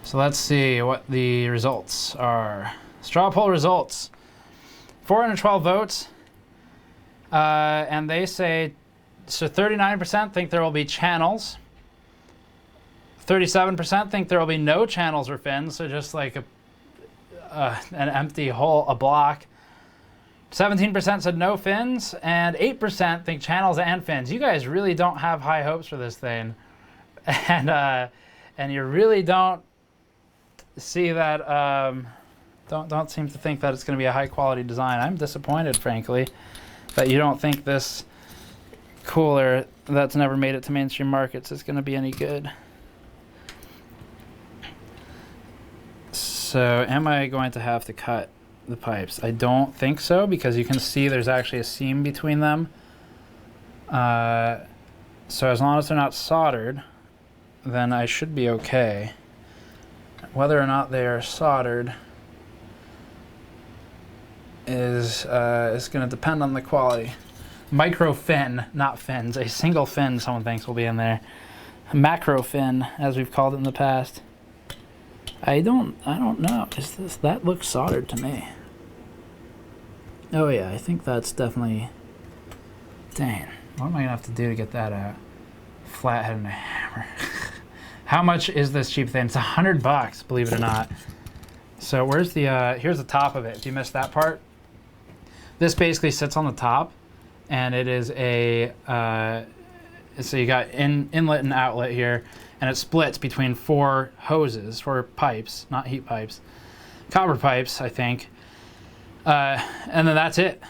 So let's see what the results are. Strop hole results. 412 votes. And they say, so 39% think there will be channels. 37% think there will be no channels or fins, so just like an empty hole, a block. 17% said no fins, and 8% think channels and fins. You guys really don't have high hopes for this thing, and you really don't see that. Don't seem to think that it's going to be a high quality design. I'm disappointed, frankly, that you don't think this cooler that's never made it to mainstream markets is going to be any good. So am I going to have to cut the pipes? I don't think so, because you can see there's actually a seam between them. So as long as they're not soldered, then I should be okay. Whether or not they are soldered is going to depend on the quality. Micro fin, not fins. A single fin, someone thinks, will be in there. Macro fin, as we've called it in the past. I don't know. That looks soldered to me. Oh yeah, I think that's definitely. Dang, what am I gonna have to do to get that out? Flathead and a hammer. How much is this cheap thing? It's $100, believe it or not. So where's the? Here's the top of it. If you missed that part, this basically sits on the top, and it is a. So you got inlet and outlet here. And it splits between four hoses, four pipes, not heat pipes, copper pipes, I think. And then that's it.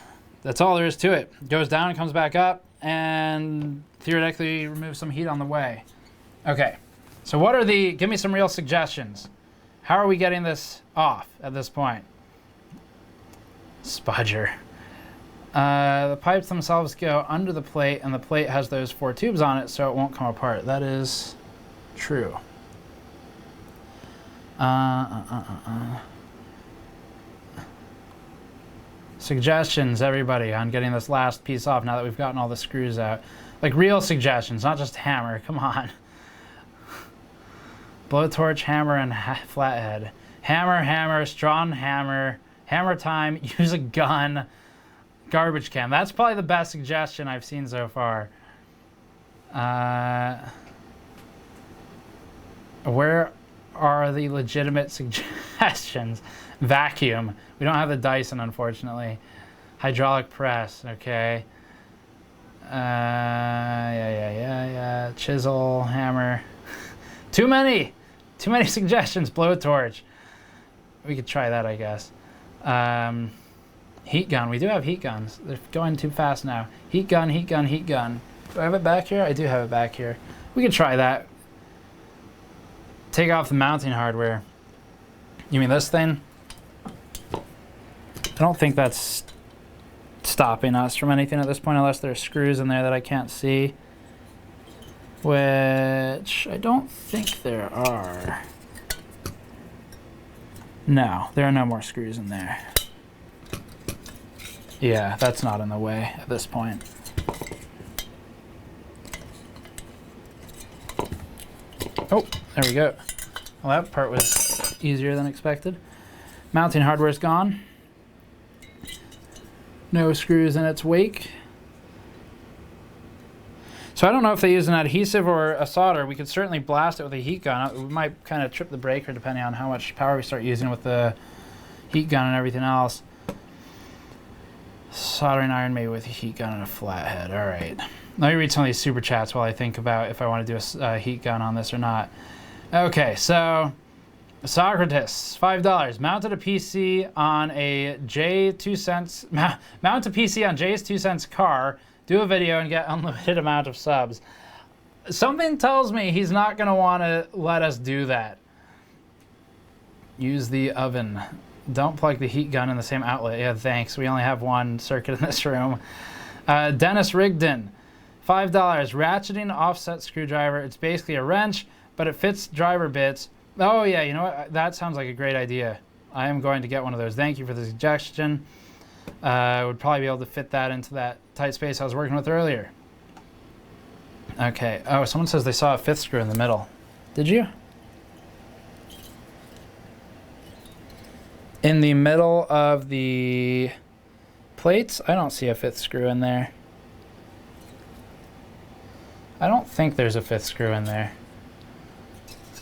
That's all there is to it. It goes down and comes back up, and theoretically removes some heat on the way. Okay, so what are the, give me some real suggestions. How are we getting this off at this point? Spudger. The pipes themselves go under the plate, and the plate has those four tubes on it, so it won't come apart. That is true. Suggestions, everybody, on getting this last piece off now that we've gotten all the screws out. Like real suggestions, not just hammer. Come on. Blowtorch, hammer, and flathead. Hammer, strong hammer, hammer time, use a gun, garbage can. That's probably the best suggestion I've seen so far. Where are the legitimate suggestions? Vacuum. We don't have the Dyson, unfortunately. Hydraulic press, okay. Yeah. Chisel, hammer. Too many suggestions. Blowtorch. We could try that, I guess. Heat gun. We do have heat guns. They're going too fast now. Heat gun. Do I have it back here? I do have it back here. We could try that. Take off the mounting hardware. You mean this thing? I don't think that's stopping us from anything at this point, unless there are screws in there that I can't see. Which I don't think there are. No, there are no more screws in there. Yeah, that's not in the way at this point. Oh, there we go. Well, that part was easier than expected. Mounting hardware is gone. No screws in its wake. So I don't know if they use an adhesive or a solder. We could certainly blast it with a heat gun. We might kind of trip the breaker depending on how much power we start using with the heat gun and everything else. Soldering iron maybe with a heat gun and a flathead. All right. Let me read some of these super chats while I think about if I want to do a heat gun on this or not. Okay, so Socrates, $5. Mounted a PC on a mount a PC on Jay's 2 cents car, do a video and get unlimited amount of subs. Something tells me he's not going to want to let us do that. Use the oven. Don't plug the heat gun in the same outlet. Yeah, thanks. We only have one circuit in this room. Dennis Rigdon, $5. Ratcheting offset screwdriver. It's basically a wrench, but it fits driver bits. Oh yeah, you know what? That sounds like a great idea. I am going to get one of those. Thank you for the suggestion. I would probably be able to fit that into that tight space I was working with earlier. Okay. Oh, someone says they saw a 5th screw in the middle. Did you? In the middle of the plates? I don't see a 5th screw in there. I don't think there's a 5th screw in there.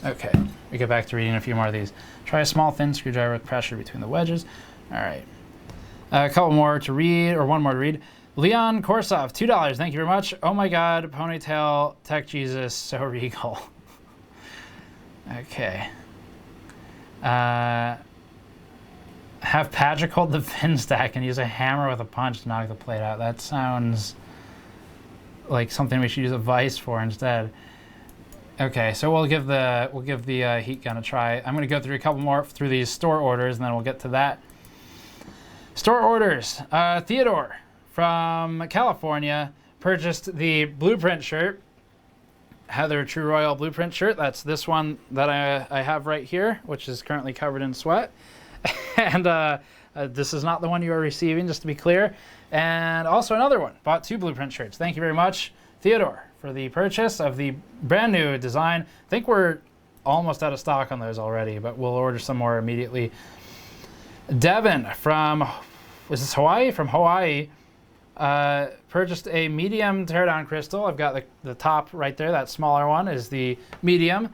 Okay, we get back to reading a few more of these. Try a small thin screwdriver with pressure between the wedges. All right. A couple more to read, or one more to read. Leon Korsov, $2. Thank you very much. Oh my God, ponytail, tech Jesus, so regal. Okay. Have Patrick hold the fin stack and use a hammer with a punch to knock the plate out. That sounds like something we should use a vise for instead. Okay, so we'll give the heat gun a try. I'm going to go through a couple more through these store orders, and then we'll get to that. Store orders. Theodore from California purchased the Blueprint shirt. Heather True Royal Blueprint shirt. That's this one that I have right here, which is currently covered in sweat. And this is not the one you are receiving, just to be clear. And also another one. Bought 2 Blueprint shirts. Thank you very much, Theodore, for the purchase of the brand new design. I think we're almost out of stock on those already, but we'll order some more immediately. Devin from, was this Hawaii? From Hawaii, purchased a medium teardown crystal. I've got the top right there. That smaller one is the medium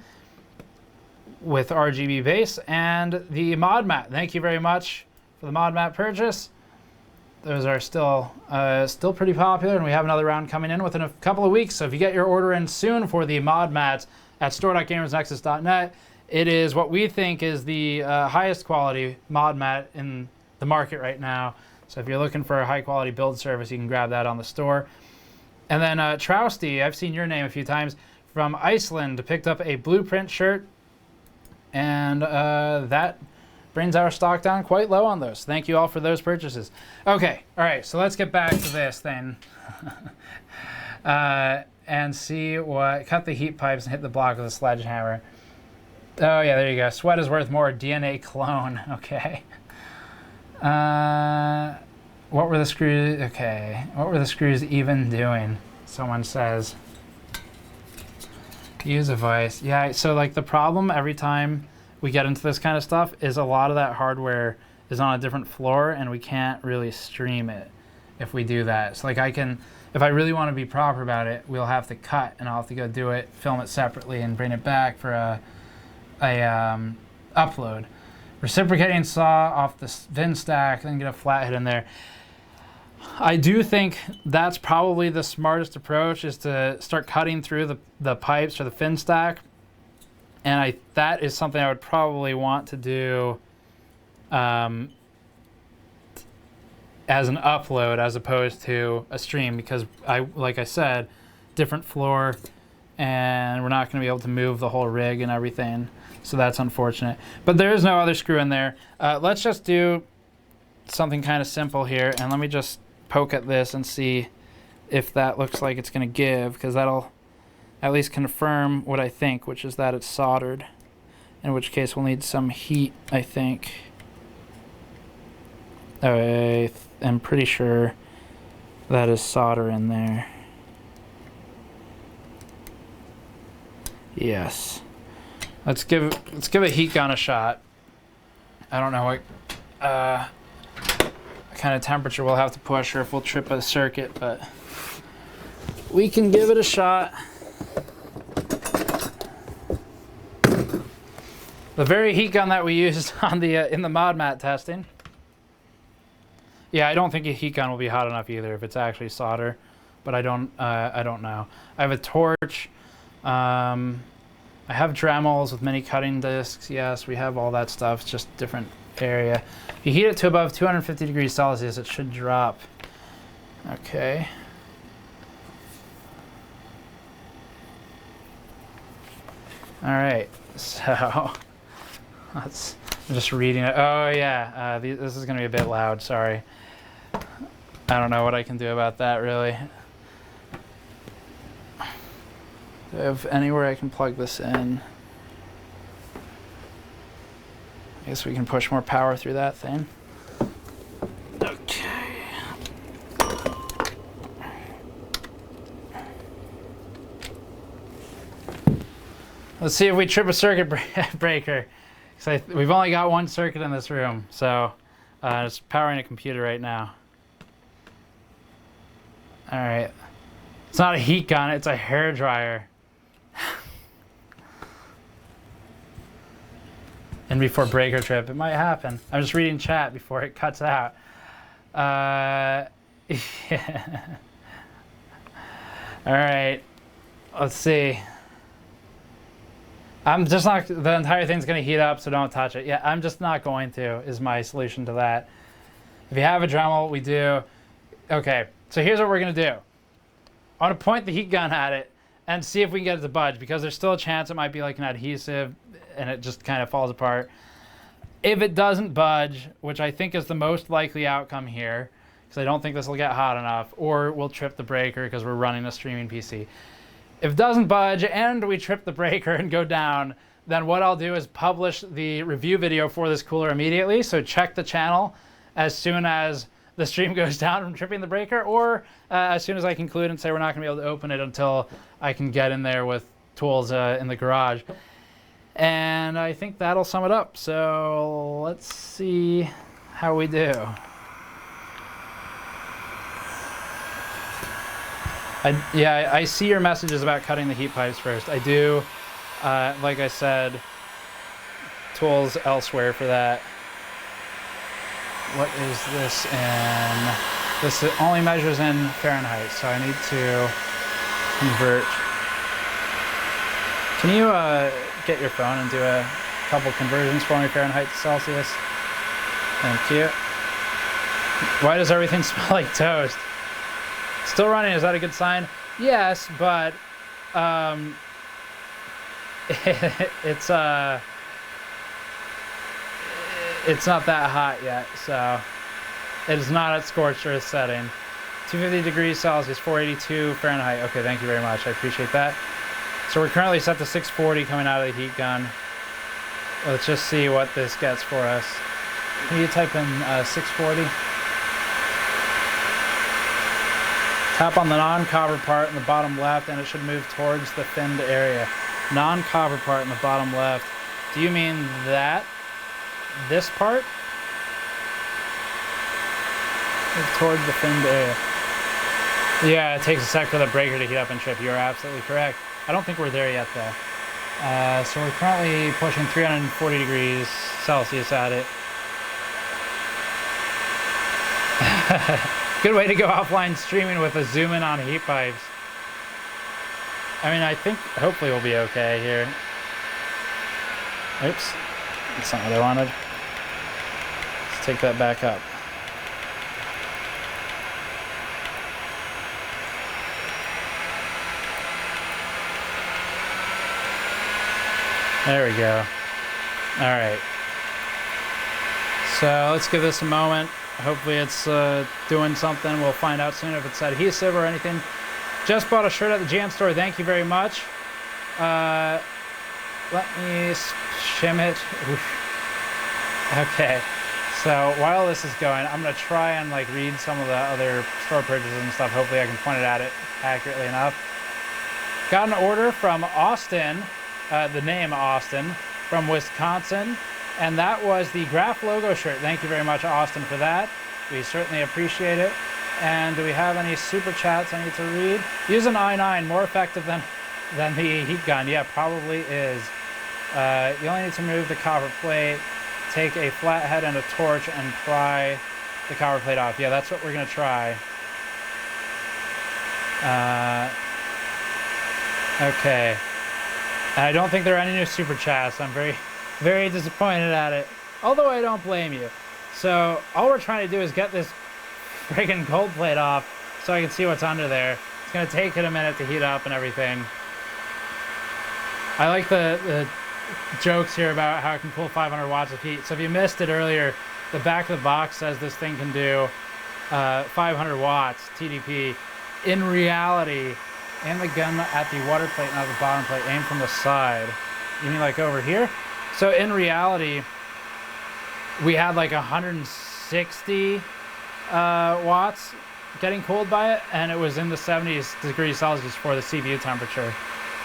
with RGB base, and the mod mat. Thank you very much for the mod mat purchase. Those are still pretty popular, and we have another round coming in within a couple of weeks. So if you get your order in soon for the mod mats at store.gamersnexus.net, it is what we think is the highest quality mod mat in the market right now. So if you're looking for a high quality build service, you can grab that on the store. And then Trousty, I've seen your name a few times, from Iceland, picked up a Blueprint shirt, and that brings our stock down quite low on those. Thank you all for those purchases. Okay, all right, so let's get back to this then. And see what, cut the heat pipes and hit the block with a sledgehammer. Oh yeah, there you go. Sweat is worth more, DNA clone, okay. What were the screws, okay. What were the screws even doing? Someone says. Use a vise. Yeah, so like the problem every time we get into this kind of stuff is a lot of that hardware is on a different floor and we can't really stream it if we do that. So like if I really want to be proper about it, we'll have to cut and I'll have to go do it, film it separately and bring it back for a upload. Reciprocating saw off the VIN stack, then get a flathead in there. I do think that's probably the smartest approach, is to start cutting through the pipes or the fin stack. And that is something I would probably want to do as an upload as opposed to a stream, because like I said, different floor, and we're not going to be able to move the whole rig and everything. So that's unfortunate. But there is no other screw in there. Let's just do something kind of simple here, and let me just poke at this and see if that looks like it's going to give, because that'll at least confirm what I think, which is that it's soldered, in which case we'll need some heat, I think. I'm pretty sure that is solder in there. Yes. Let's give a heat gun a shot. I don't know what kind of temperature we'll have to push, or if we'll trip a circuit, but we can give it a shot. The very heat gun that we used on the in the mod mat testing. Yeah, I don't think a heat gun will be hot enough either if it's actually solder, but I don't know. I have a torch. I have Dremels with mini cutting discs. Yes, we have all that stuff. It's just different area. If you heat it to above 250 degrees Celsius, it should drop. Okay. All right. So I'm just reading it. Oh yeah, this is gonna be a bit loud. Sorry. I don't know what I can do about that, really. Do I have anywhere I can plug this in? I guess we can push more power through that thing. Okay. Let's see if we trip a circuit breaker. We've only got one circuit in this room, so it's powering a computer right now. All right. It's not a heat gun, it's a hair dryer. And before breaker trip, it might happen. I'm just reading chat before it cuts out. Yeah. All right, let's see. I'm just not, the entire thing's gonna heat up, so don't touch it. Yeah, I'm just not going to, is my solution to that. If you have a Dremel, we do. Okay, so here's what we're gonna do. I wanna point the heat gun at it and see if we can get it to budge, because there's still a chance it might be like an adhesive and it just kind of falls apart. If it doesn't budge, which I think is the most likely outcome here, because I don't think this will get hot enough, or we'll trip the breaker because we're running a streaming PC. If it doesn't budge and we trip the breaker and go down, then what I'll do is publish the review video for this cooler immediately. So check the channel as soon as the stream goes down from tripping the breaker, or as soon as I conclude and say we're not going to be able to open it until I can get in there with tools in the garage. And I think that'll sum it up. So let's see how we do. I see your messages about cutting the heat pipes first. I do, like I said, tools elsewhere for that. What is this in? This only measures in Fahrenheit, so I need to convert. Can you get your phone and do a couple conversions for me, Fahrenheit to Celsius? Thank you. Why does everything smell like toast? Still running, is that a good sign? Yes, but it's not that hot yet, so it is not at scorched earth setting. 250 degrees Celsius, 482 Fahrenheit. Okay, thank you very much. I appreciate that. So we're currently set to 640 coming out of the heat gun. Let's just see what this gets for us. Can you type in 640? Tap on the non-copper part in the bottom left and it should move towards the finned area. Non-copper part in the bottom left. Do you mean that? This part? Move towards the finned area. Yeah, it takes a sec for the breaker to heat up and trip. You're absolutely correct. I don't think we're there yet though. So we're currently pushing 340 degrees Celsius at it. Good way to go offline streaming with a zoom in on heat pipes. I mean, I think hopefully we'll be okay here. Oops, that's not what I wanted. Let's take that back up. There we go. All right. So let's give this a moment. Hopefully it's doing something. We'll find out soon if it's adhesive or anything. Just bought a shirt at the Jam store. Thank you very much. Let me shim it. Oof. Okay. So while this is going, I'm going to try and like read some of the other store purchases and stuff. Hopefully I can point it at it accurately enough. Got an order from Austin, the name Austin, from Wisconsin. And that was the Graph logo shirt. Thank you very much, Austin, for that. We certainly appreciate it. And do we have any super chats I need to read? Use an i9, more effective than the heat gun. Yeah, probably is. You only need to remove the copper plate, take a flathead and a torch, and pry the copper plate off. Yeah, that's what we're going to try. Okay. And I don't think there are any new super chats. I'm very disappointed at it, although I don't blame you. So all we're trying to do is get this friggin' cold plate off so I can see what's under there. It's gonna take it a minute to heat up and everything. I like the jokes here about how it can pull 500 watts of heat. So if you missed it earlier, the back of the box says this thing can do 500 watts TDP. In reality, aim the gun at the water plate, not the bottom plate. Aim from the side. You mean like over here? So in reality, we had like 160 watts getting cooled by it, and it was in the 70s degrees Celsius for the CPU temperature.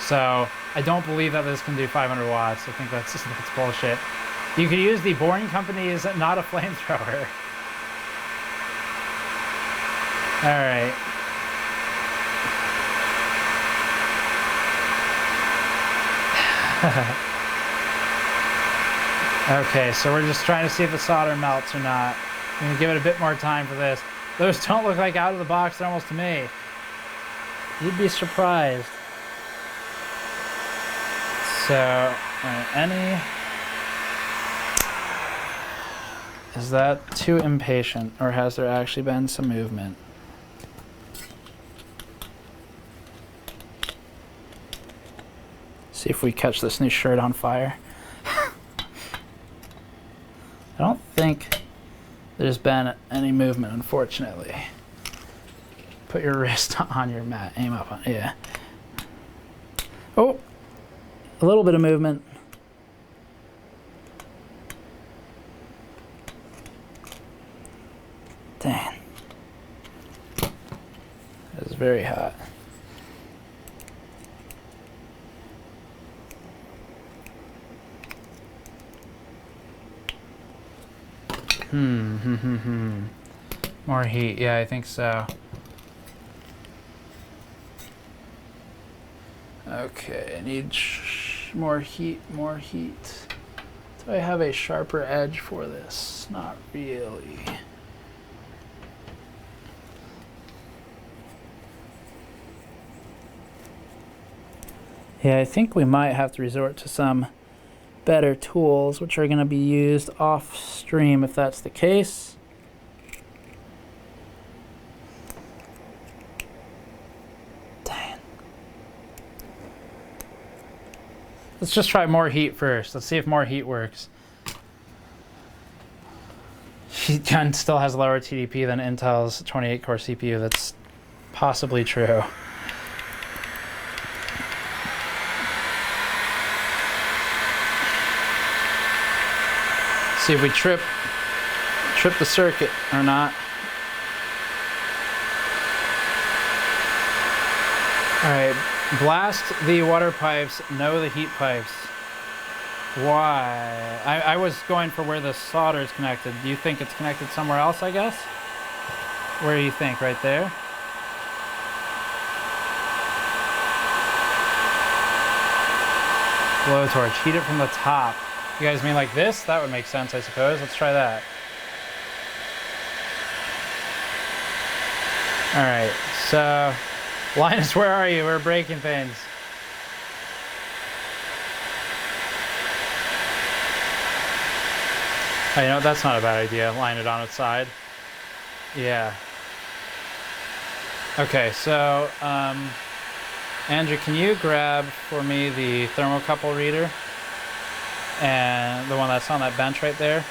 So I don't believe that this can do 500 watts. I think that's bullshit. You could use the Boring Company's Not a Flamethrower. All right. Okay, so we're just trying to see if the solder melts or not. I'm gonna give it a bit more time for this. Those don't look like out of the box thermals to me. You'd be surprised. So, is that too impatient, or has there actually been some movement? See if we catch this new shirt on fire. I don't think there's been any movement, unfortunately. Put your wrist on your mat. Aim up on, yeah. Oh, a little bit of movement. Dang. It's very hot. More heat, yeah, I think so. Okay, I need more heat, more heat. Do I have a sharper edge for this? Not really. Yeah, I think we might have to resort to some better tools, which are going to be used off stream if that's the case. Dang. Let's just try more heat first. Let's see if more heat works. Heat gun still has lower TDP than Intel's 28-core CPU. That's possibly true. See if we trip the circuit or not. All right, blast the water pipes, no the heat pipes. Why? I was going for where the solder is connected. Do you think it's connected somewhere else, I guess? Where do you think? Right there? Blowtorch, heat it from the top. You guys mean like this? That would make sense, I suppose. Let's try that. All right, so Linus, where are you? We're breaking things. Oh, you know, that's not a bad idea. Line it on its side. Yeah. Okay, so, Andrew, can you grab for me the thermocouple reader? And the one that's on that bench right there?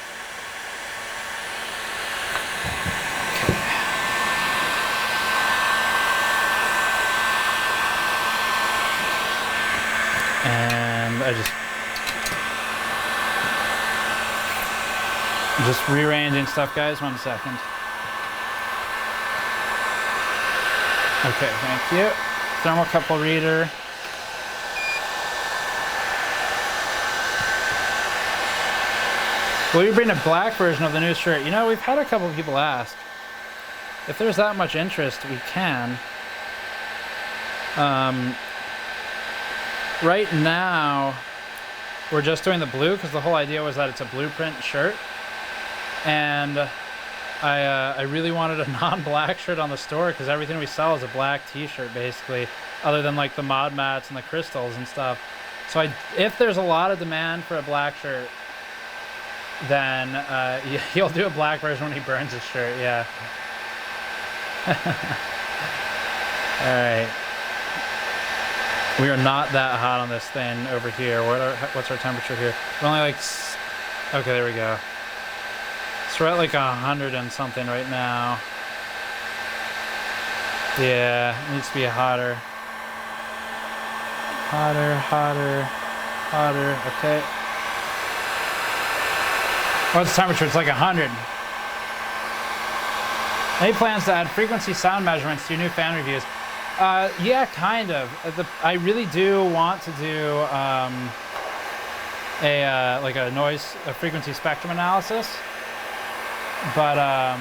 And I just rearranging stuff, guys. 1 second. Okay, thank you. Thermocouple reader. Will you bring a black version of the new shirt? You know, we've had a couple of people ask. If there's that much interest, we can. Right now, we're just doing the blue because the whole idea was that it's a blueprint shirt. And I really wanted a non-black shirt on the store because everything we sell is a black t-shirt basically, other than like the mod mats and the crystals and stuff. So if there's a lot of demand for a black shirt, then he'll do a black version when he burns his shirt, yeah. All right. We are not that hot on this thing over here. What's our temperature here? We're only like, okay, there we go. So we're at like 100 and something right now. Yeah, it needs to be hotter. Hotter, hotter, hotter, okay. What's the temperature? It's like 100. Any plans to add frequency sound measurements to your new fan reviews? Yeah, kind of. I really do want to do like a frequency spectrum analysis, but I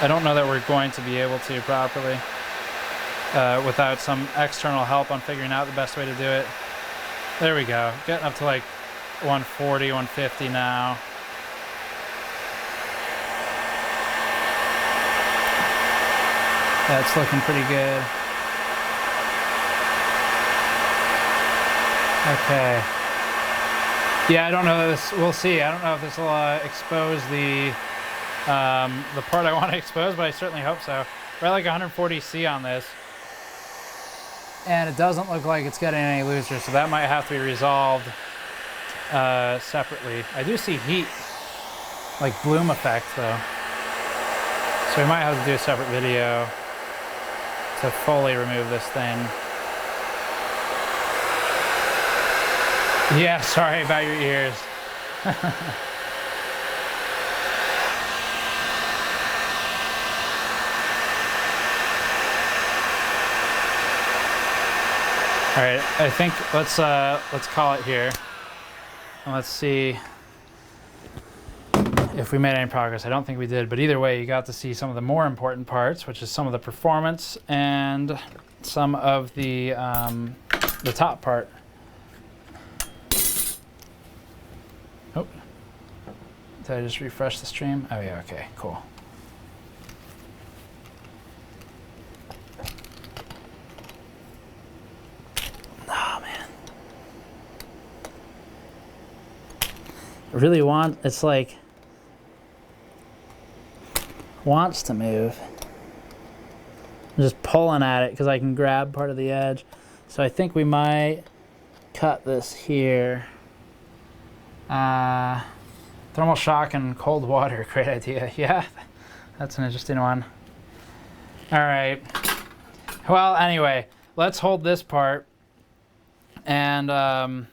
don't know that we're going to be able to properly without some external help on figuring out the best way to do it. There we go. Getting up to like 140, 150 now. That's looking pretty good. Okay. Yeah, I don't know this. We'll see. I don't know if this will expose the part I want to expose, but I certainly hope so. We're at like 140 C on this, and it doesn't look like it's getting any looser, so that might have to be resolved separately. I do see heat, like bloom effect, though, so we might have to do a separate video to fully remove this thing. Yeah, sorry about your ears. All right, I think let's call it here, and let's see if we made any progress. I don't think we did, but either way, you got to see some of the more important parts, which is some of the performance and some of the top part. Oh, did I just refresh the stream? Oh yeah, okay, cool. Oh man, I really want. It's like. Wants to move. I'm just pulling at it because I can grab part of the edge. So I think we might cut this here. Thermal shock and cold water, great idea. Yeah, that's an interesting one. All right. Well, anyway, let's hold this part. And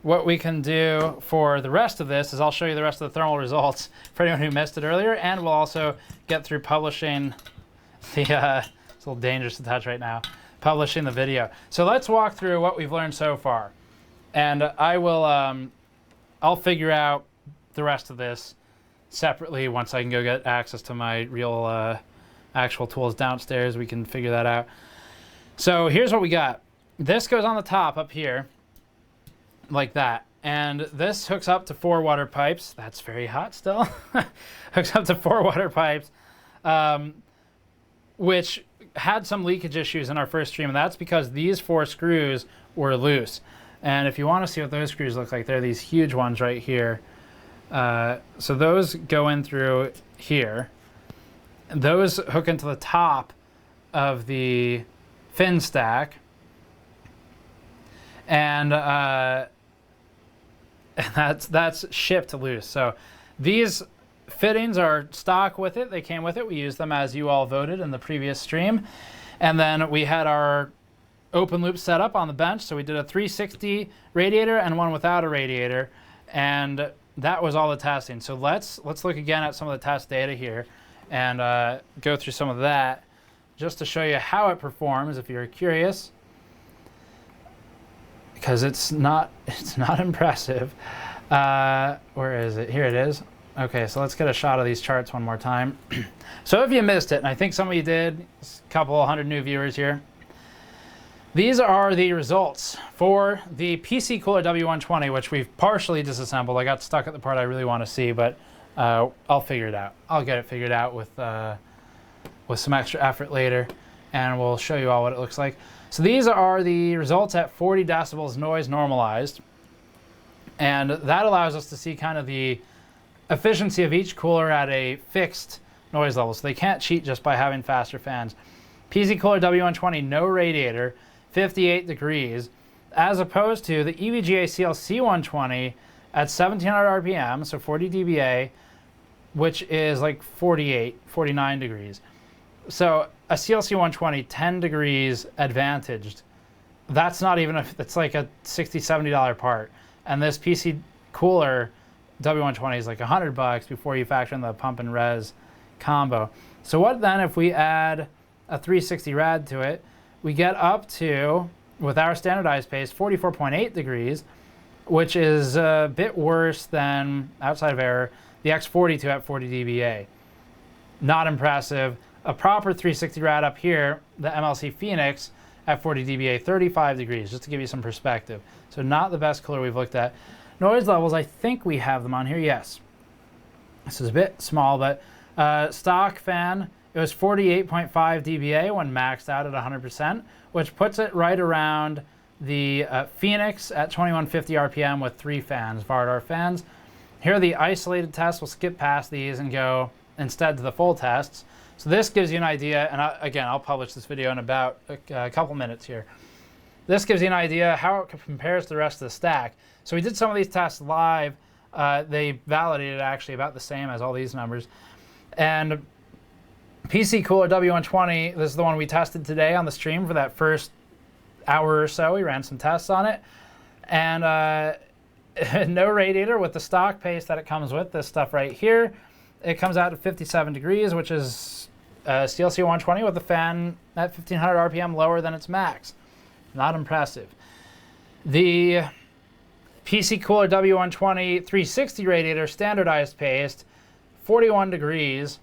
what we can do for the rest of this is I'll show you the rest of the thermal results for anyone who missed it earlier, and we'll also get through publishing the, it's a little dangerous to touch right now, publishing the video. So let's walk through what we've learned so far. And I will, I'll figure out the rest of this separately once I can go get access to my real actual tools downstairs. We can figure that out. So here's what we got. This goes on the top up here. like that. And this hooks up to 4 water pipes. That's very hot still. Hooks up to 4 water pipes, which had some leakage issues in our first stream, and that's because these 4 screws were loose. And if you want to see what those screws look like, they're these huge ones right here. So those go in through here. And those hook into the top of the fin stack. And that's shipped loose. So these fittings are stock with it. They came with it. We used them as you all voted in the previous stream. And then we had our open loop set up on the bench. So we did a 360 radiator and one without a radiator. And that was all the testing. So let's look again at some of the test data here and go through some of that just to show you how it performs if you're curious. Because it's not impressive. Where is it? Here it is. Okay, so let's get a shot of these charts one more time. So if you missed it, and I think some of you did, a couple 100 new viewers here. These are the results for the PC Cooler W120, which we've partially disassembled. I got stuck at the part I really want to see, but I'll figure it out. I'll get it figured out with some extra effort later, and we'll show you all what it looks like. So these are the results at 40 decibels noise normalized. And that allows us to see kind of the efficiency of each cooler at a fixed noise level. So they can't cheat just by having faster fans. PC Cooler W120, no radiator, 58 degrees, as opposed to the EVGA CLC 120 at 1700 RPM, so 40 dBA, which is like 49 degrees. So a CLC 120, 10 degrees advantaged. That's not even that's like a $60, $70 part. And this PC Cooler W120 is like $100 before you factor in the pump and res combo. So what then if we add a 360 rad to it? We get up to, with our standardized pace, 44.8 degrees, which is a bit worse than, outside of error, the X42 at 40 dBA. Not impressive. A proper 360 rad up here, the MLC Phoenix at 40 dBA, 35 degrees, just to give you some perspective. So not the best cooler we've looked at. Noise levels, I think we have them on here, yes. This is a bit small, but stock fan, it was 48.5 dBA when maxed out at 100%, which puts it right around the Phoenix at 2150 RPM with 3 fans, Vardar fans. Here are the isolated tests. We'll skip past these and go instead to the full tests. So this gives you an idea, and again, I'll publish this video in about a couple minutes here. This gives you an idea how it compares to the rest of the stack. So we did some of these tests live. They validated actually about the same as all these numbers. And PC Cooler W120, this is the one we tested today on the stream for that first hour or so. We ran some tests on it. And no radiator with the stock pace that it comes with, this stuff right here. It comes out to 57 degrees, which is CLC 120 with a fan at 1500 RPM lower than its max. Not impressive. The PC Cooler W120 360 radiator, standardized pace, 41 degrees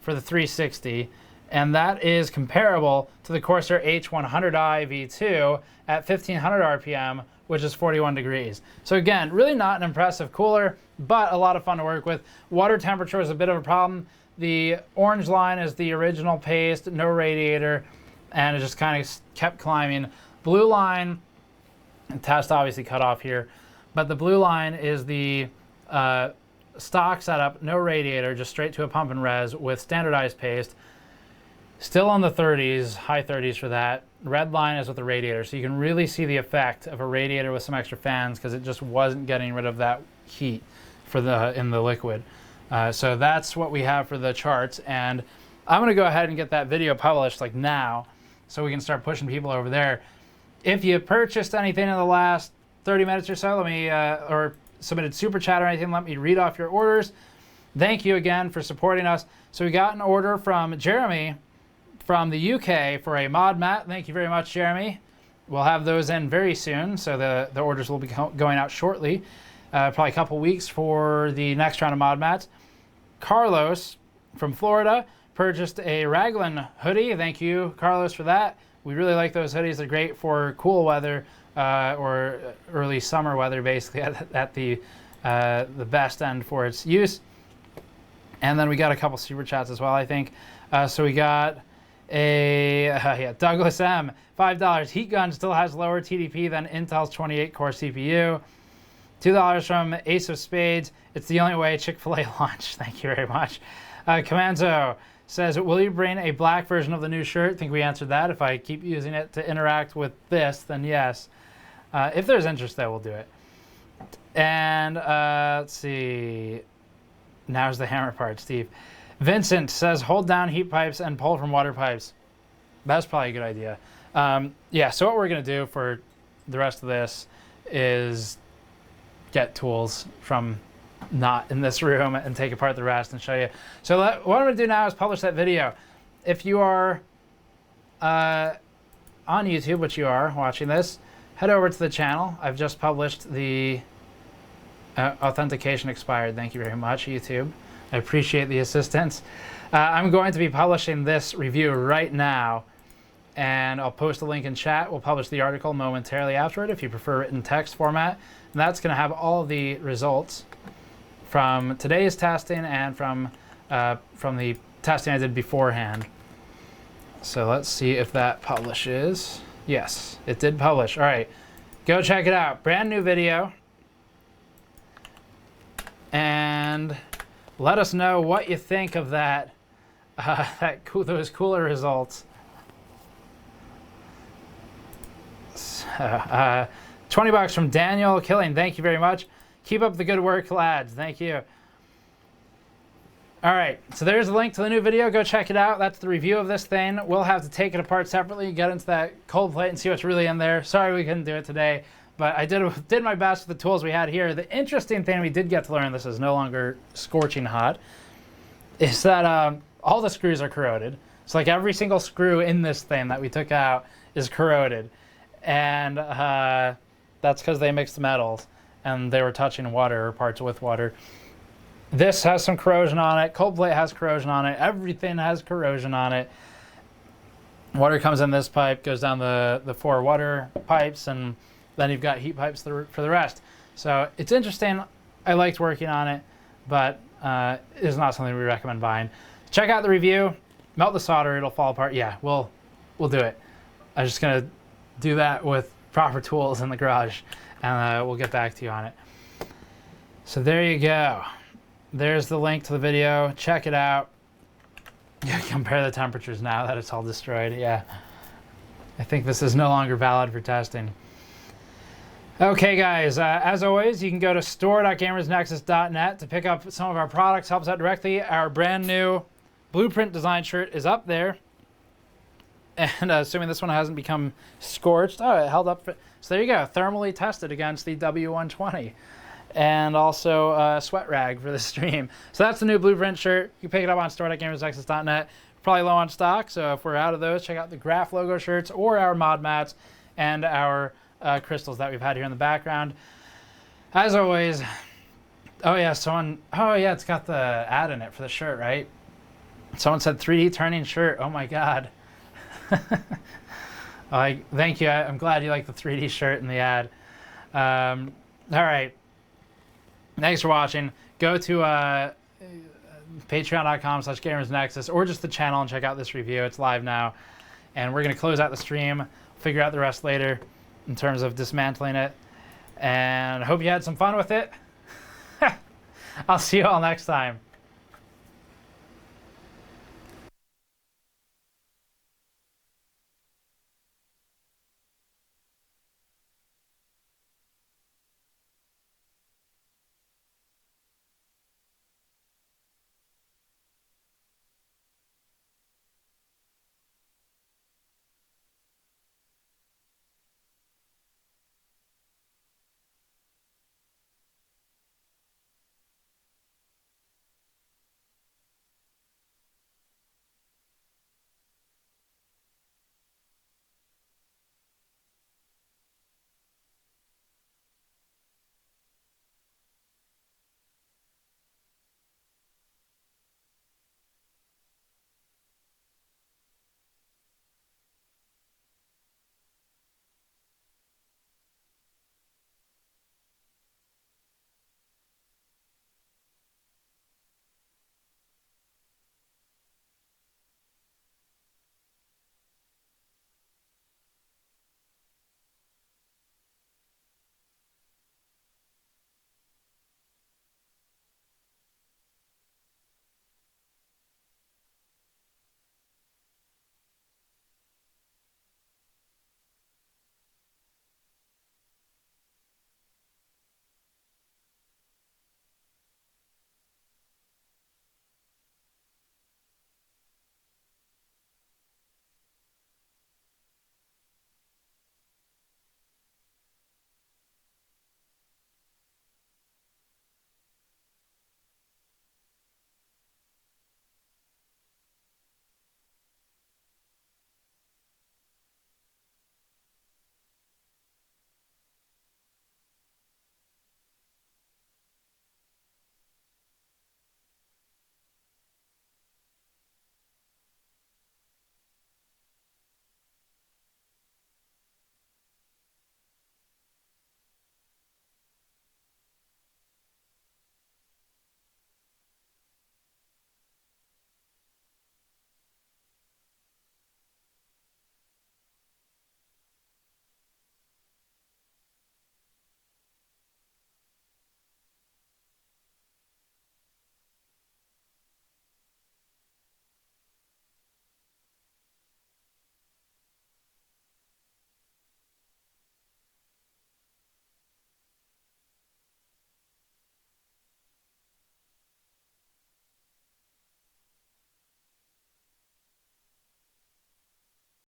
for the 360, and that is comparable to the Corsair H100i V2 at 1500 RPM, which is 41 degrees. So again, really not an impressive cooler, but a lot of fun to work with. Water temperature is a bit of a problem. The orange line is the original paste, no radiator, and it just kind of kept climbing. Blue line, test obviously cut off here, but the blue line is the stock setup, no radiator, just straight to a pump and res with standardized paste. Still on the 30s, high 30s for that. Red line is with the radiator, so you can really see the effect of a radiator with some extra fans because it just wasn't getting rid of that heat for in the liquid. So that's what we have for the charts, and I'm going to go ahead and get that video published like now so we can start pushing people over there. If you purchased anything in the last 30 minutes or so, let me, or submitted super chat or anything, let me read off your orders. Thank you again for supporting us. So we got an order from Jeremy from the UK for a mod mat. Thank you very much, Jeremy. We'll have those in very soon, so the orders will be going out shortly. Probably a couple weeks for the next round of mod mats. Carlos from Florida purchased a Raglan hoodie. Thank you, Carlos, for that. We really like those hoodies. They're great for cool weather, or early summer weather, basically at the best end for its use. And then we got a couple super chats as well, I think. So we got a Douglas M, $5. Heat gun still has lower TDP than Intel's 28-core CPU. $2 from Ace of Spades. It's the only way Chick-fil-A launched. Thank you very much. Commando says, will you bring a black version of the new shirt? I think we answered that. If I keep using it to interact with this, then yes. If there's interest, though, we'll do it. And let's see. Now's the hammer part, Steve. Vincent says, hold down heat pipes and pull from water pipes. That's probably a good idea. Yeah, so what we're going to do for the rest of this is get tools from not in this room and take apart the rest and show you. So what I'm going to do now is publish that video. If you are on YouTube, which you are watching this, head over to the channel. I've just published the authentication expired. Thank you very much, YouTube. I appreciate the assistance. I'm going to be publishing this review right now, and I'll post a link in chat. We'll publish the article momentarily afterward if you prefer written text format. And that's going to have all of the results from today's testing and from the testing I did beforehand. So let's see if that publishes. Yes, it did publish. All right, go check it out. Brand new video. And let us know what you think of that, those cooler results. 20 bucks from Daniel Killing. Thank you very much. Keep up the good work, lads. Thank you. All right, so there's a link to the new video. Go check it out. That's the review of this thing. We'll have to take it apart separately, get into that cold plate and see what's really in there. Sorry we couldn't do it today, but I did my best with the tools we had here. The interesting thing we did get to learn, this is no longer scorching hot, is that all the screws are corroded. So like every single screw in this thing that we took out is corroded. And that's because they mixed metals and they were touching water or parts with water. This has some corrosion on it. Cold plate has corrosion on it. Everything has corrosion on it. Water comes in this pipe, goes down the 4 water pipes, and then you've got heat pipes for the rest. So it's interesting. I liked working on it, but it's not something we recommend buying. Check out the review. Melt the solder. It'll fall apart. Yeah, we'll do it. I'm just going to do that with proper tools in the garage, and we'll get back to you on it. So there you go. There's the link to the video. Check it out. Compare the temperatures now that it's all destroyed. Yeah. I think this is no longer valid for testing. Okay, guys. As always, you can go to store.gamersnexus.net to pick up some of our products. Help us out directly. Our brand new blueprint design shirt is up there. And assuming this one hasn't become scorched. Oh, it held up. So there you go. Thermally tested against the W120. And also a sweat rag for the stream. So that's the new blueprint shirt. You can pick it up on store.gamersnexus.net. Probably low on stock, so if we're out of those, check out the Graph logo shirts or our mod mats and our crystals that we've had here in the background. As always, oh yeah, it's got the ad in it for the shirt, right? Someone said 3D turning shirt. Oh my God. Thank you. I'm glad you like the 3D shirt in the ad. All right. Thanks for watching. Go to patreon.com/gamersnexus or just the channel and check out this review. It's live now. And we're going to close out the stream, figure out the rest later in terms of dismantling it. And I hope you had some fun with it. I'll see you all next time.